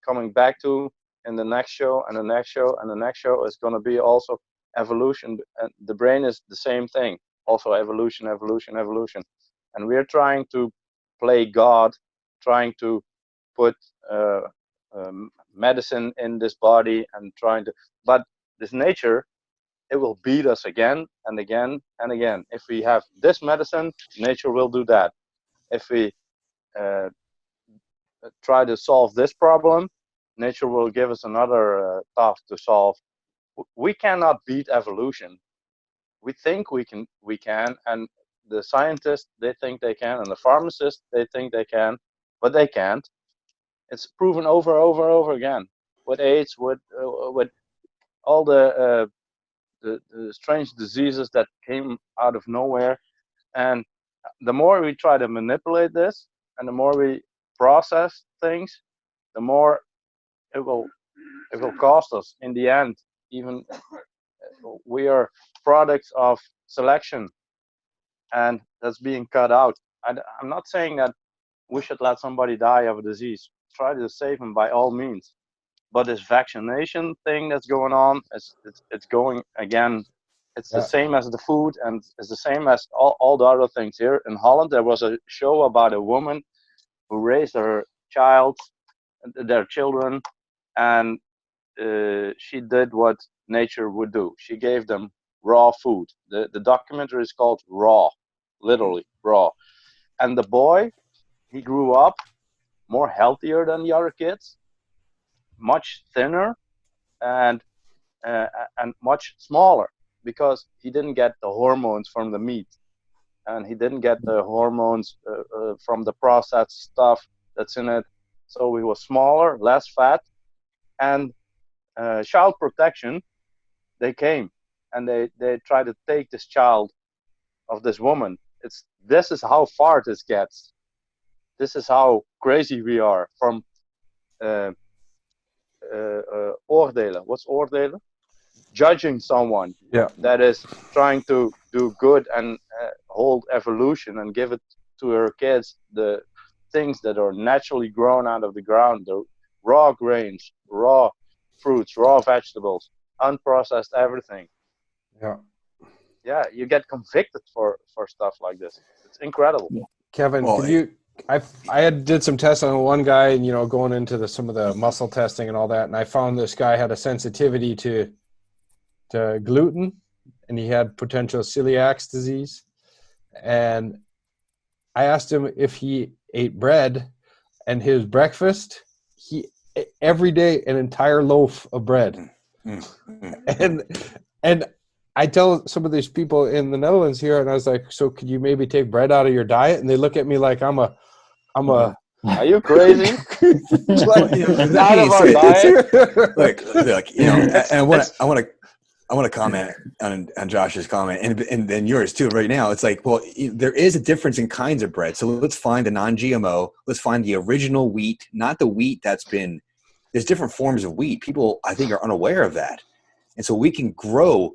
coming back to in the next show, and the next show, and the next show is going to be also evolution. And the brain is the same thing, also evolution, and we're trying to play God, trying to put medicine in this body and trying to, but this nature, it will beat us again and again and again. If we have this medicine, nature will do that. If we try to solve this problem, nature will give us another task to solve. We cannot beat evolution. We think we can, and the scientists, they think they can, and the pharmacists, they think they can, but they can't. It's proven over again with AIDS, with all the strange diseases that came out of nowhere. And the more we try to manipulate this, and the more we process things, the more it will cost us in the end. Even we are products of selection, and that's being cut out. I'm not saying that we should let somebody die of a disease. Try to save them by all means. But this vaccination thing that's going on, it's going again. It's the same as the food, and it's the same as all the other things here. In Holland, there was a show about a woman who raised their children, and she did what nature would do. She gave them raw food. The documentary is called Raw, literally raw. And the boy, he grew up more healthier than the other kids, much thinner, and much smaller, because he didn't get the hormones from the meat, and he didn't get the hormones from the processed stuff that's in it. So he was smaller, less fat, and child protection, they came and they tried to take this child of this woman. This is how far this gets. This is how crazy we are. From oordelen. What's oordelen? Judging someone that is trying to do good and hold evolution and give it to her kids the things that are naturally grown out of the ground, the raw grains, raw fruits, raw vegetables, unprocessed everything. Yeah, you get convicted for stuff like this. It's incredible.
Kevin, could you? I did some tests on one guy, and going into some of the muscle testing and all that, and I found this guy had a sensitivity to gluten, and he had potential celiac disease. And I asked him if he ate bread, and his breakfast, he every day an entire loaf of bread. And I tell some of these people in the Netherlands here, and I was like, so could you maybe take bread out of your diet? And they look at me like I'm a
are you crazy?
Out of our diet. Look, and I want to comment on Josh's comment and then yours too right now. It's like, well, there is a difference in kinds of bread. So let's find a non-GMO. Let's find the original wheat, not the wheat there's different forms of wheat. People, I think, are unaware of that. And so we can grow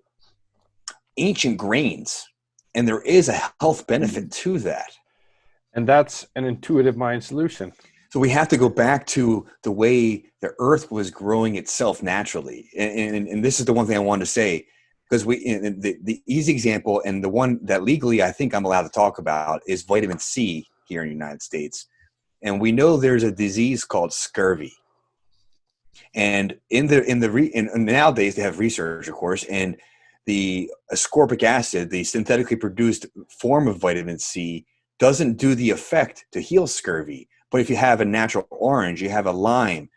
ancient grains, and there is a health benefit to that.
And that's an intuitive mind solution.
So we have to go back to the way the earth was growing itself naturally. And this is the one thing I wanted to say, because the easy example, and the one that legally I think I'm allowed to talk about, is vitamin C here in the United States. And we know there's a disease called scurvy. And nowadays they have research, of course, and the ascorbic acid, the synthetically produced form of vitamin C, doesn't do the effect to heal scurvy. But if you have a natural orange, you have a lime,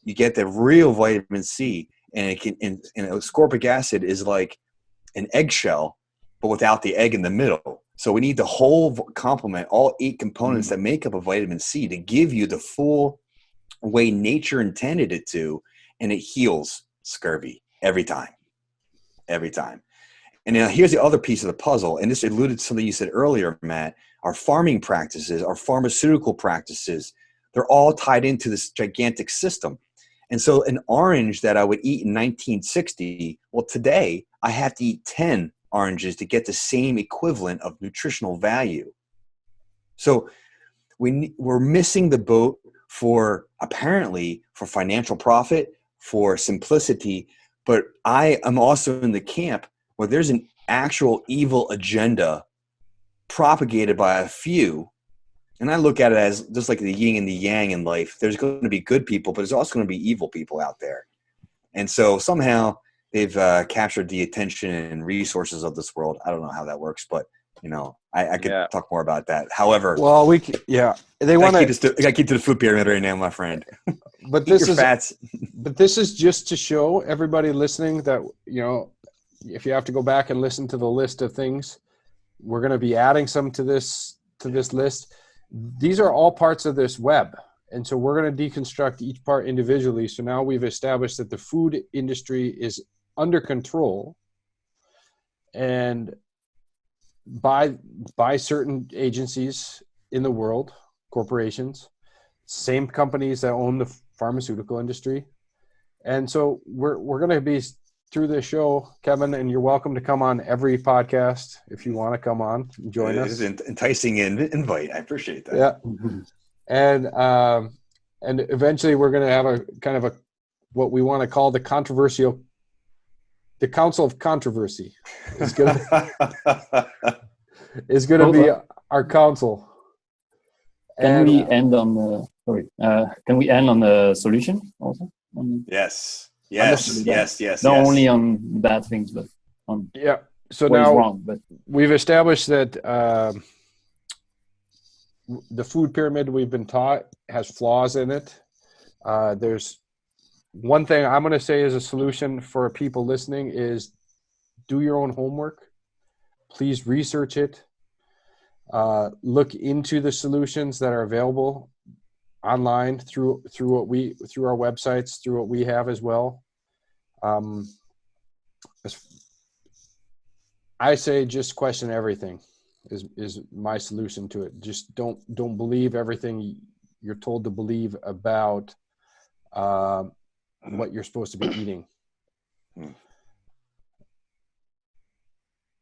you get the real vitamin C, and ascorbic acid is like an eggshell, but without the egg in the middle. So we need the whole complement, all 8 components that make up a vitamin C, to give you the full way nature intended it to, and it heals scurvy every time. And now here's the other piece of the puzzle, and this alluded to something you said earlier, Matt. Our farming practices, our pharmaceutical practices, they're all tied into this gigantic system. And so an orange that I would eat in 1960, well, today I have to eat 10 oranges to get the same equivalent of nutritional value. So we're missing the boat apparently for financial profit, for simplicity, but I am also in the camp where there's an actual evil agenda propagated by a few. And I look at it as just like the yin and the yang in life. There's going to be good people, but there's also going to be evil people out there. And so somehow they've captured the attention and resources of this world. I don't know how that works, but I could talk more about that. However,
well, they want
to. I got to keep to the food pyramid right now, my friend.
But this is just to show everybody listening that if you have to go back and listen to the list of things, we're going to be adding some to this list. These are all parts of this web. And so we're going to deconstruct each part individually. So now we've established that the food industry is under control and by certain agencies in the world, corporations, same companies that own the pharmaceutical industry. And so we're going to be through this show, Kevin, and you're welcome to come on every podcast if you want to come on and join us.
It is an enticing invite. I appreciate that.
Yeah. And eventually we're going to have a kind of what we want to call the Council of Controversy is going to be our council.
Can we end on the solution also?
Yes.
Not only on bad things, but on
So
what
now
is wrong. But
we've established that the food pyramid we've been taught has flaws in it. There's one thing I'm going to say as a solution for people listening is do your own homework. Please research it. Look into the solutions that are available online through our websites, through what we have as well. I say just question everything is my solution to it. Just don't believe everything you're told to believe about what you're supposed to be eating.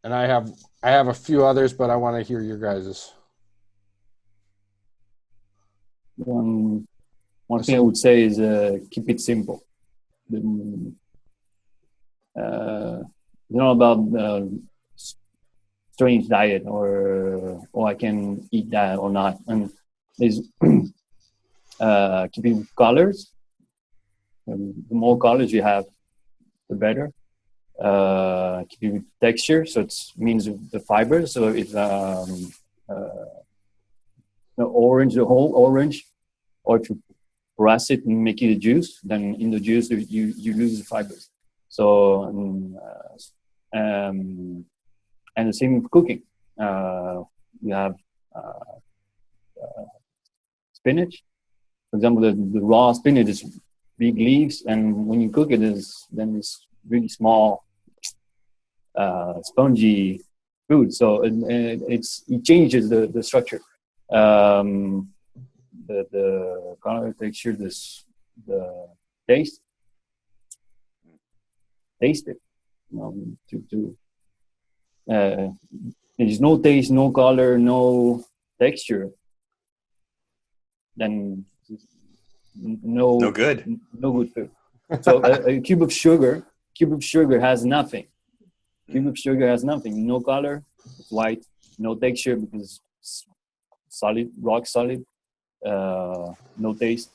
And I have a few others, but I want to hear your guys's.
One thing I would say is keep it simple. Not about strange diet or I can eat that or not. And there's keeping colors. And the more colors you have, the better. Keeping texture, so it means the fiber. So it's the orange, the whole orange, or if you press it and make it a juice, then in the juice you lose the fibers. So and the same with cooking. You have spinach. For example, the raw spinach is big leaves, and when you cook it, then it's really small, spongy food. So it changes the structure, the color, texture, the taste. Taste it, there's no taste, no color, no texture, then no
good
food. So a cube of sugar has nothing. Cube of sugar has nothing. No color, it's white. No texture because it's solid, rock solid. No taste.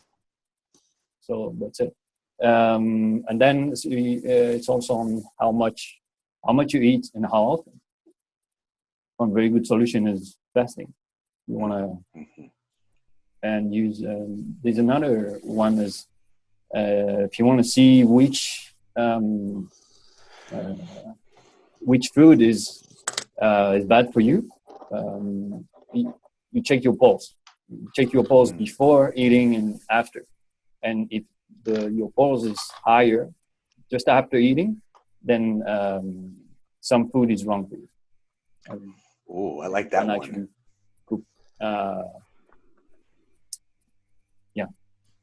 So that's it. And then it's also on how much you eat and how often. One very good solution is fasting. You want to and use. There's another one is if you want to see which food is bad for you. You check your pulse. You check your pulse before eating and after. And if your pulse is higher just after eating, then some food is wrong for you.
Oh, I like that one.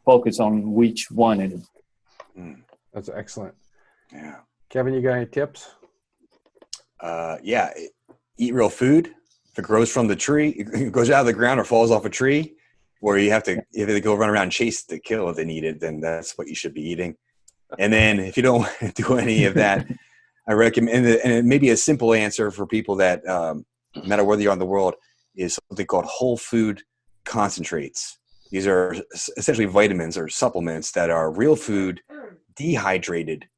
Focus on which one it is.
That's excellent.
Yeah.
Kevin, you got any tips?
Yeah. Eat real food. If it grows from the tree, it goes out of the ground or falls off a tree, or you have to go run around and chase it to kill if they need it, then that's what you should be eating. And then if you don't do any of that, I recommend, and it may be a simple answer for people that, no matter where they are in the world, is something called whole food concentrates. These are essentially vitamins or supplements that are real food, dehydrated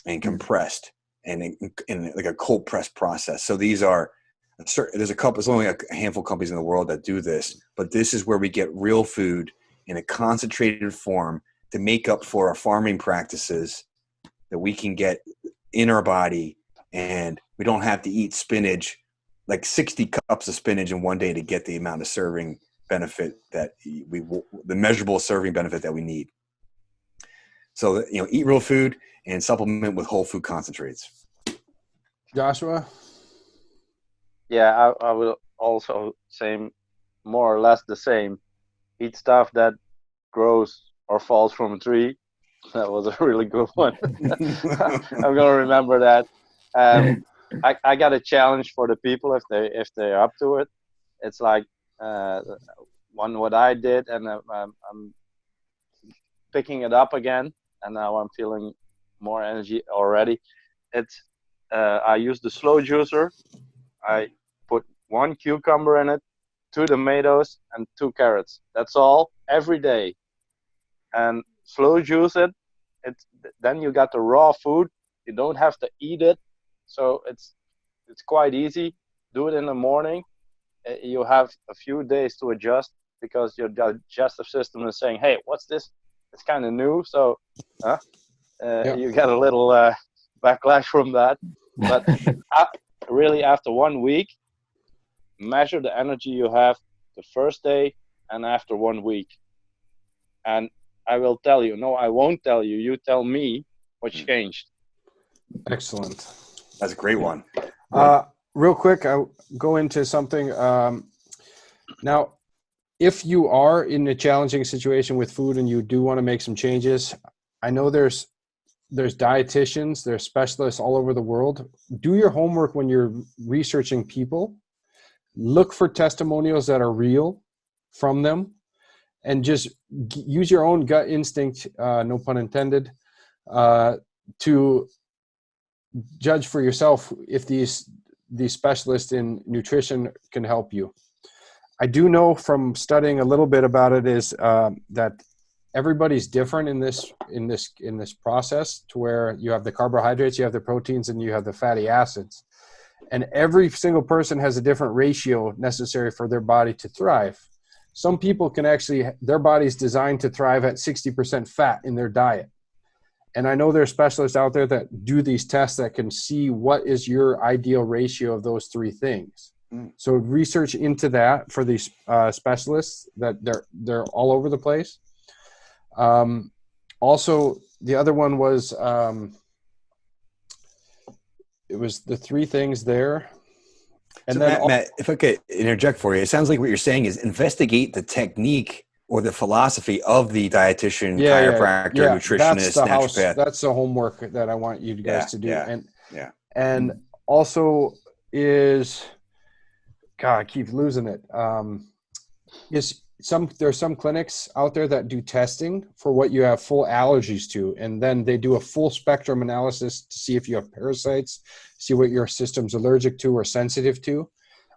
and compressed and in like a cold press process. So these are there's only a handful of companies in the world that do this, but this is where we get real food in a concentrated form to make up for our farming practices that we can get in our body, and we don't have to eat spinach, like 60 cups of spinach in one day to get the amount of serving benefit that the measurable serving benefit that we need. So, eat real food and supplement with whole food concentrates.
Joshua?
Yeah, I will also say more or less the same. Eat stuff that grows or falls from a tree. That was a really good one. I'm gonna remember that. I got a challenge for the people if they're up to it. It's like what I did, and I'm picking it up again, and now I'm feeling more energy already. It's I use the slow juicer. I put 1 cucumber in it, 2 tomatoes, and 2 carrots. That's all every day, and slow juice it. Then you got the raw food. You don't have to eat it, so it's quite easy. Do it in the morning. You have a few days to adjust because your digestive system is saying, "Hey, what's this? It's kind of new." So, you get a little backlash from that. But really, after 1 week, measure the energy you have the first day and after 1 week. And I will tell you. No, I won't tell you. You tell me what changed.
Excellent.
That's a great one.
Real quick, I'll go into something. Now, if you are in a challenging situation with food and you do want to make some changes, I know there's dietitians, there's specialists all over the world. Do your homework when you're researching people. Look for testimonials that are real from them, and just use your own gut instinct, no pun intended, to judge for yourself if these specialists in nutrition can help you. I do know from studying a little bit about it is that everybody's different in this process, to where you have the carbohydrates, you have the proteins, and you have the fatty acids. And every single person has a different ratio necessary for their body to thrive. Some people can their body's designed to thrive at 60% fat in their diet. And I know there are specialists out there that do these tests that can see what is your ideal ratio of those 3 things. So research into that for these specialists, that they're all over the place. Also, the other one was, it was the 3 things there. And
so
then
Matt, if I could interject for you, it sounds like what you're saying is investigate the technique or the philosophy of the dietitian, chiropractor, nutritionist, naturopath.
That's the homework that I want you guys to do. And also is, God, I keep losing it. There's some clinics out there that do testing for what you have full allergies to, and then they do a full spectrum analysis to see if you have parasites, see what your system's allergic to or sensitive to.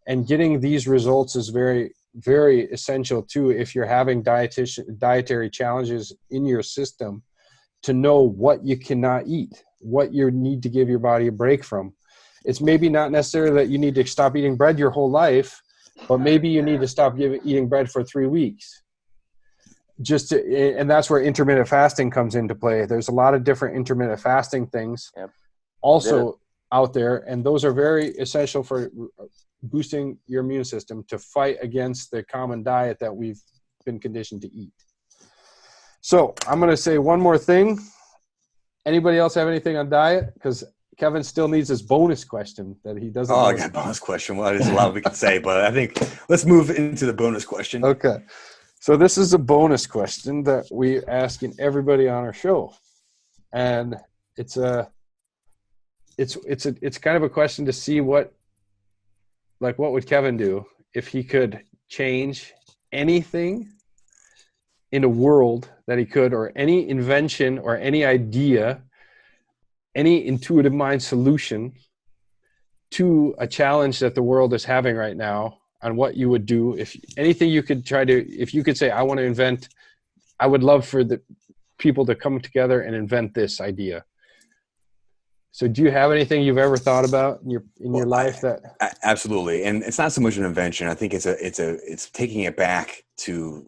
And getting these results is very, very essential too if you're having dietary challenges in your system, to know what you cannot eat, what you need to give your body a break from. It's maybe not necessarily that you need to stop eating bread your whole life, but maybe you need to stop eating bread for 3 weeks. And that's where intermittent fasting comes into play. There's a lot of different intermittent fasting things also out there, and those are very essential for boosting your immune system to fight against the common diet that we've been conditioned to eat. So I'm going to say one more thing. Anybody else have anything on diet? Because Kevin still needs his bonus question that he doesn't.
I got a bonus question. Well, there's a lot we can say, but I think let's move into the bonus question.
Okay. So this is a bonus question that we asking everybody on our show. And it's kind of a question to see what would Kevin do if he could change anything in a world that he could, or any invention or any idea, any intuitive mind solution to a challenge that the world is having right now, on what you would do. If anything you could if you could say, I want to invent, I would love for the people to come together and invent this idea. So do you have anything you've ever thought about in your life that?
Absolutely. And it's not so much an invention. I think it's taking it back to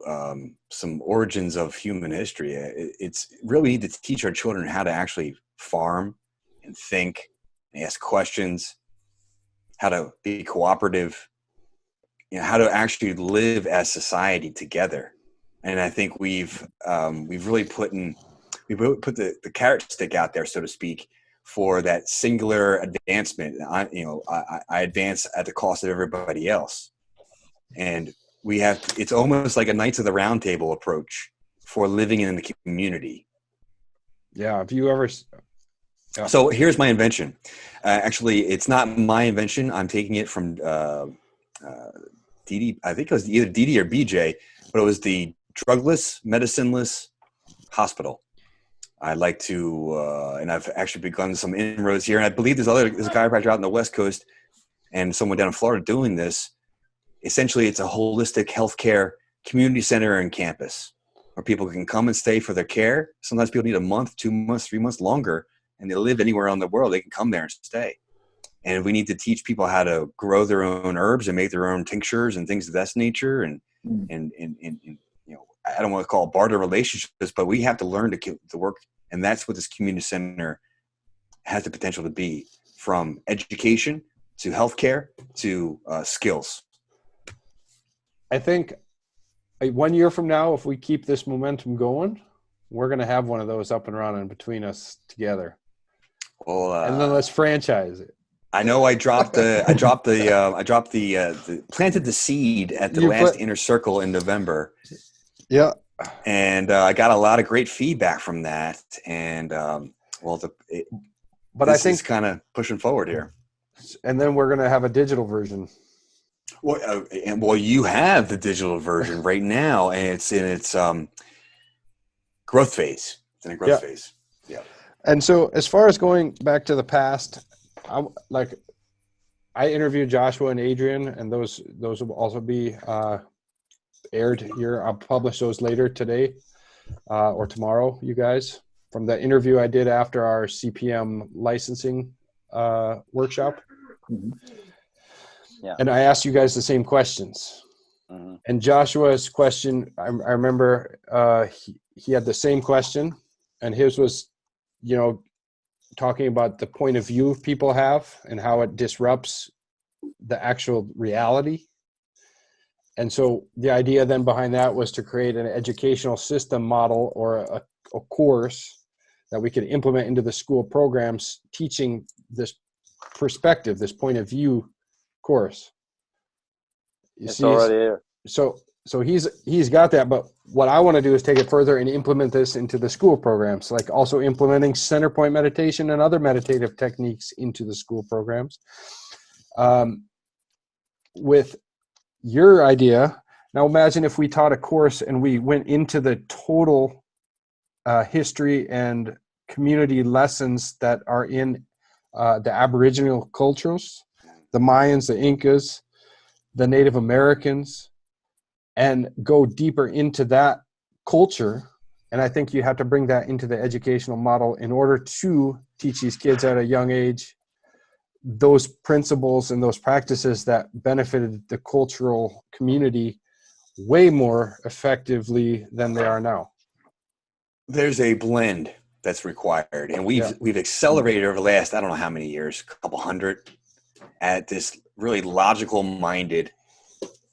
some origins of human history. It's really need to teach our children how to actually farm and think and ask questions, how to be cooperative, how to actually live as society together. And I think we've really put the carrot stick out there, so to speak, for that singular advancement. I advance at the cost of everybody else. And it's almost like a Knights of the Round Table approach for living in the community.
Yeah. Have you ever?
Yeah. So here's my invention. Actually, it's not my invention. I'm taking it from DD. I think it was either DD or BJ, but it was the drugless, medicineless hospital. I'd like to, and I've actually begun some inroads here. And I believe there's a chiropractor out in the West Coast and someone down in Florida doing this. Essentially, it's a holistic healthcare community center and campus where people can come and stay for their care. Sometimes people need a month, 2 months, 3 months longer, and they live anywhere around the world. They can come there and stay. And we need to teach people how to grow their own herbs and make their own tinctures and things of that nature. And I don't want to call it barter relationships, but we have to learn to work. And that's what this community center has the potential to be, from education to healthcare to skills.
I think 1 year from now, if we keep this momentum going, we're going to have one of those up and running between us together. Well, and then let's franchise it.
I know I planted the seed at the last inner circle in November.
Yeah.
And I got a lot of great feedback from that. And I think it's kind of pushing forward here.
And then we're going to have a digital version.
Well, you have the digital version right now, and it's in its growth phase. It's in a growth phase. Yeah.
And so, as far as going back to the past, I interviewed Joshua and Adrian, and those will also be aired here. I'll publish those later today or tomorrow, you guys, from the interview I did after our CPM licensing workshop. Mm-hmm. Yeah. And I asked you guys the same questions. Mm-hmm. And Joshua's question, I remember he had the same question, and his was, talking about the point of view people have and how it disrupts the actual reality. And so the idea then behind that was to create an educational system model or a course that we could implement into the school programs, teaching this perspective, this point of view course.
It's already here.
So he's got that, but what I want to do is take it further and implement this into the school programs, like also implementing center point meditation and other meditative techniques into the school programs. with your idea, now imagine if we taught a course and we went into the total history and community lessons that are in the Aboriginal cultures, the Mayans, the Incas, the Native Americans, and go deeper into that culture. And I think you have to bring that into the educational model in order to teach these kids at a young age those principles and those practices that benefited the cultural community way more effectively than they are now.
There's a blend that's required, and we've accelerated over the last, I don't know how many years, a couple hundred, at this really logical minded,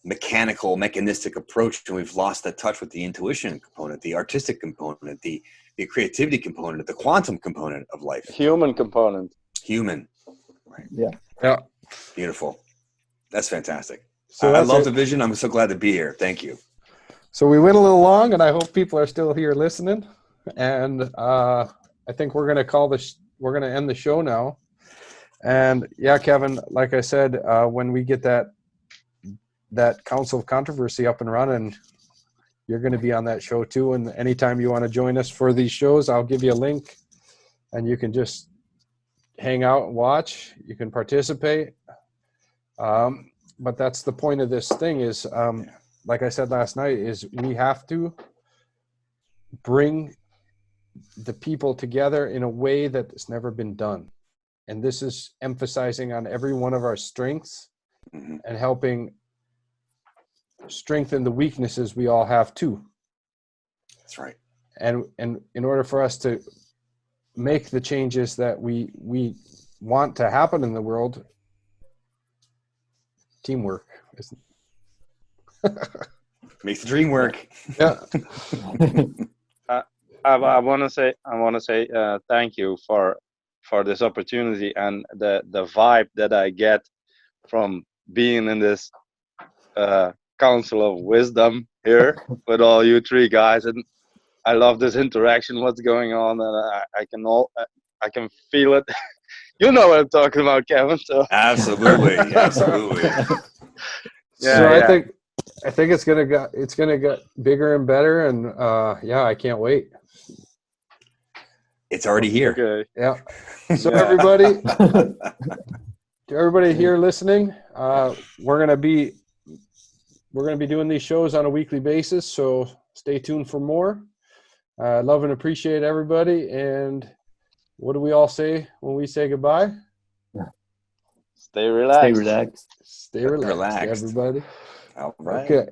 mechanical, mechanistic approach, and we've lost that touch with the intuition component, the artistic component, the creativity component, the quantum component of life.
Human component.
Human. Right.
Yeah.
Beautiful. That's fantastic.
So
I love the vision. I'm so glad to be here. Thank you.
So we went a little long, and I hope people are still here listening. And I think we're going to we're going to end the show now. And yeah, Kevin, like I said, when we get that Council of Controversy up and running, you're going to be on that show too. And anytime you want to join us for these shows, I'll give you a link, and you can just hang out and watch. You can participate. But that's the point of this thing is, like I said last night, is we have to bring the people together in a way that has never been done. And this is emphasizing on every one of our strengths and helping strengthen the weaknesses we all have too.
That's right.
And in order for us to make the changes that we want to happen in the world, teamwork is
Makes the dream work.
yeah.
I want to say thank you for this opportunity and the vibe that I get from being in this council of wisdom here with all you three guys, and I love this interaction. What's going on, and I can feel it. You know what I'm talking about, Kevin. So
Absolutely.
I think it's gonna get bigger and better, and I can't wait.
It's already here.
Okay.
Yeah. So everybody, to everybody here listening, we're gonna be doing these shows on a weekly basis. So stay tuned for more. Love and appreciate everybody. And what do we all say when we say goodbye?
Stay relaxed.
Stay relaxed.
Stay relaxed, everybody.
All right.
Okay.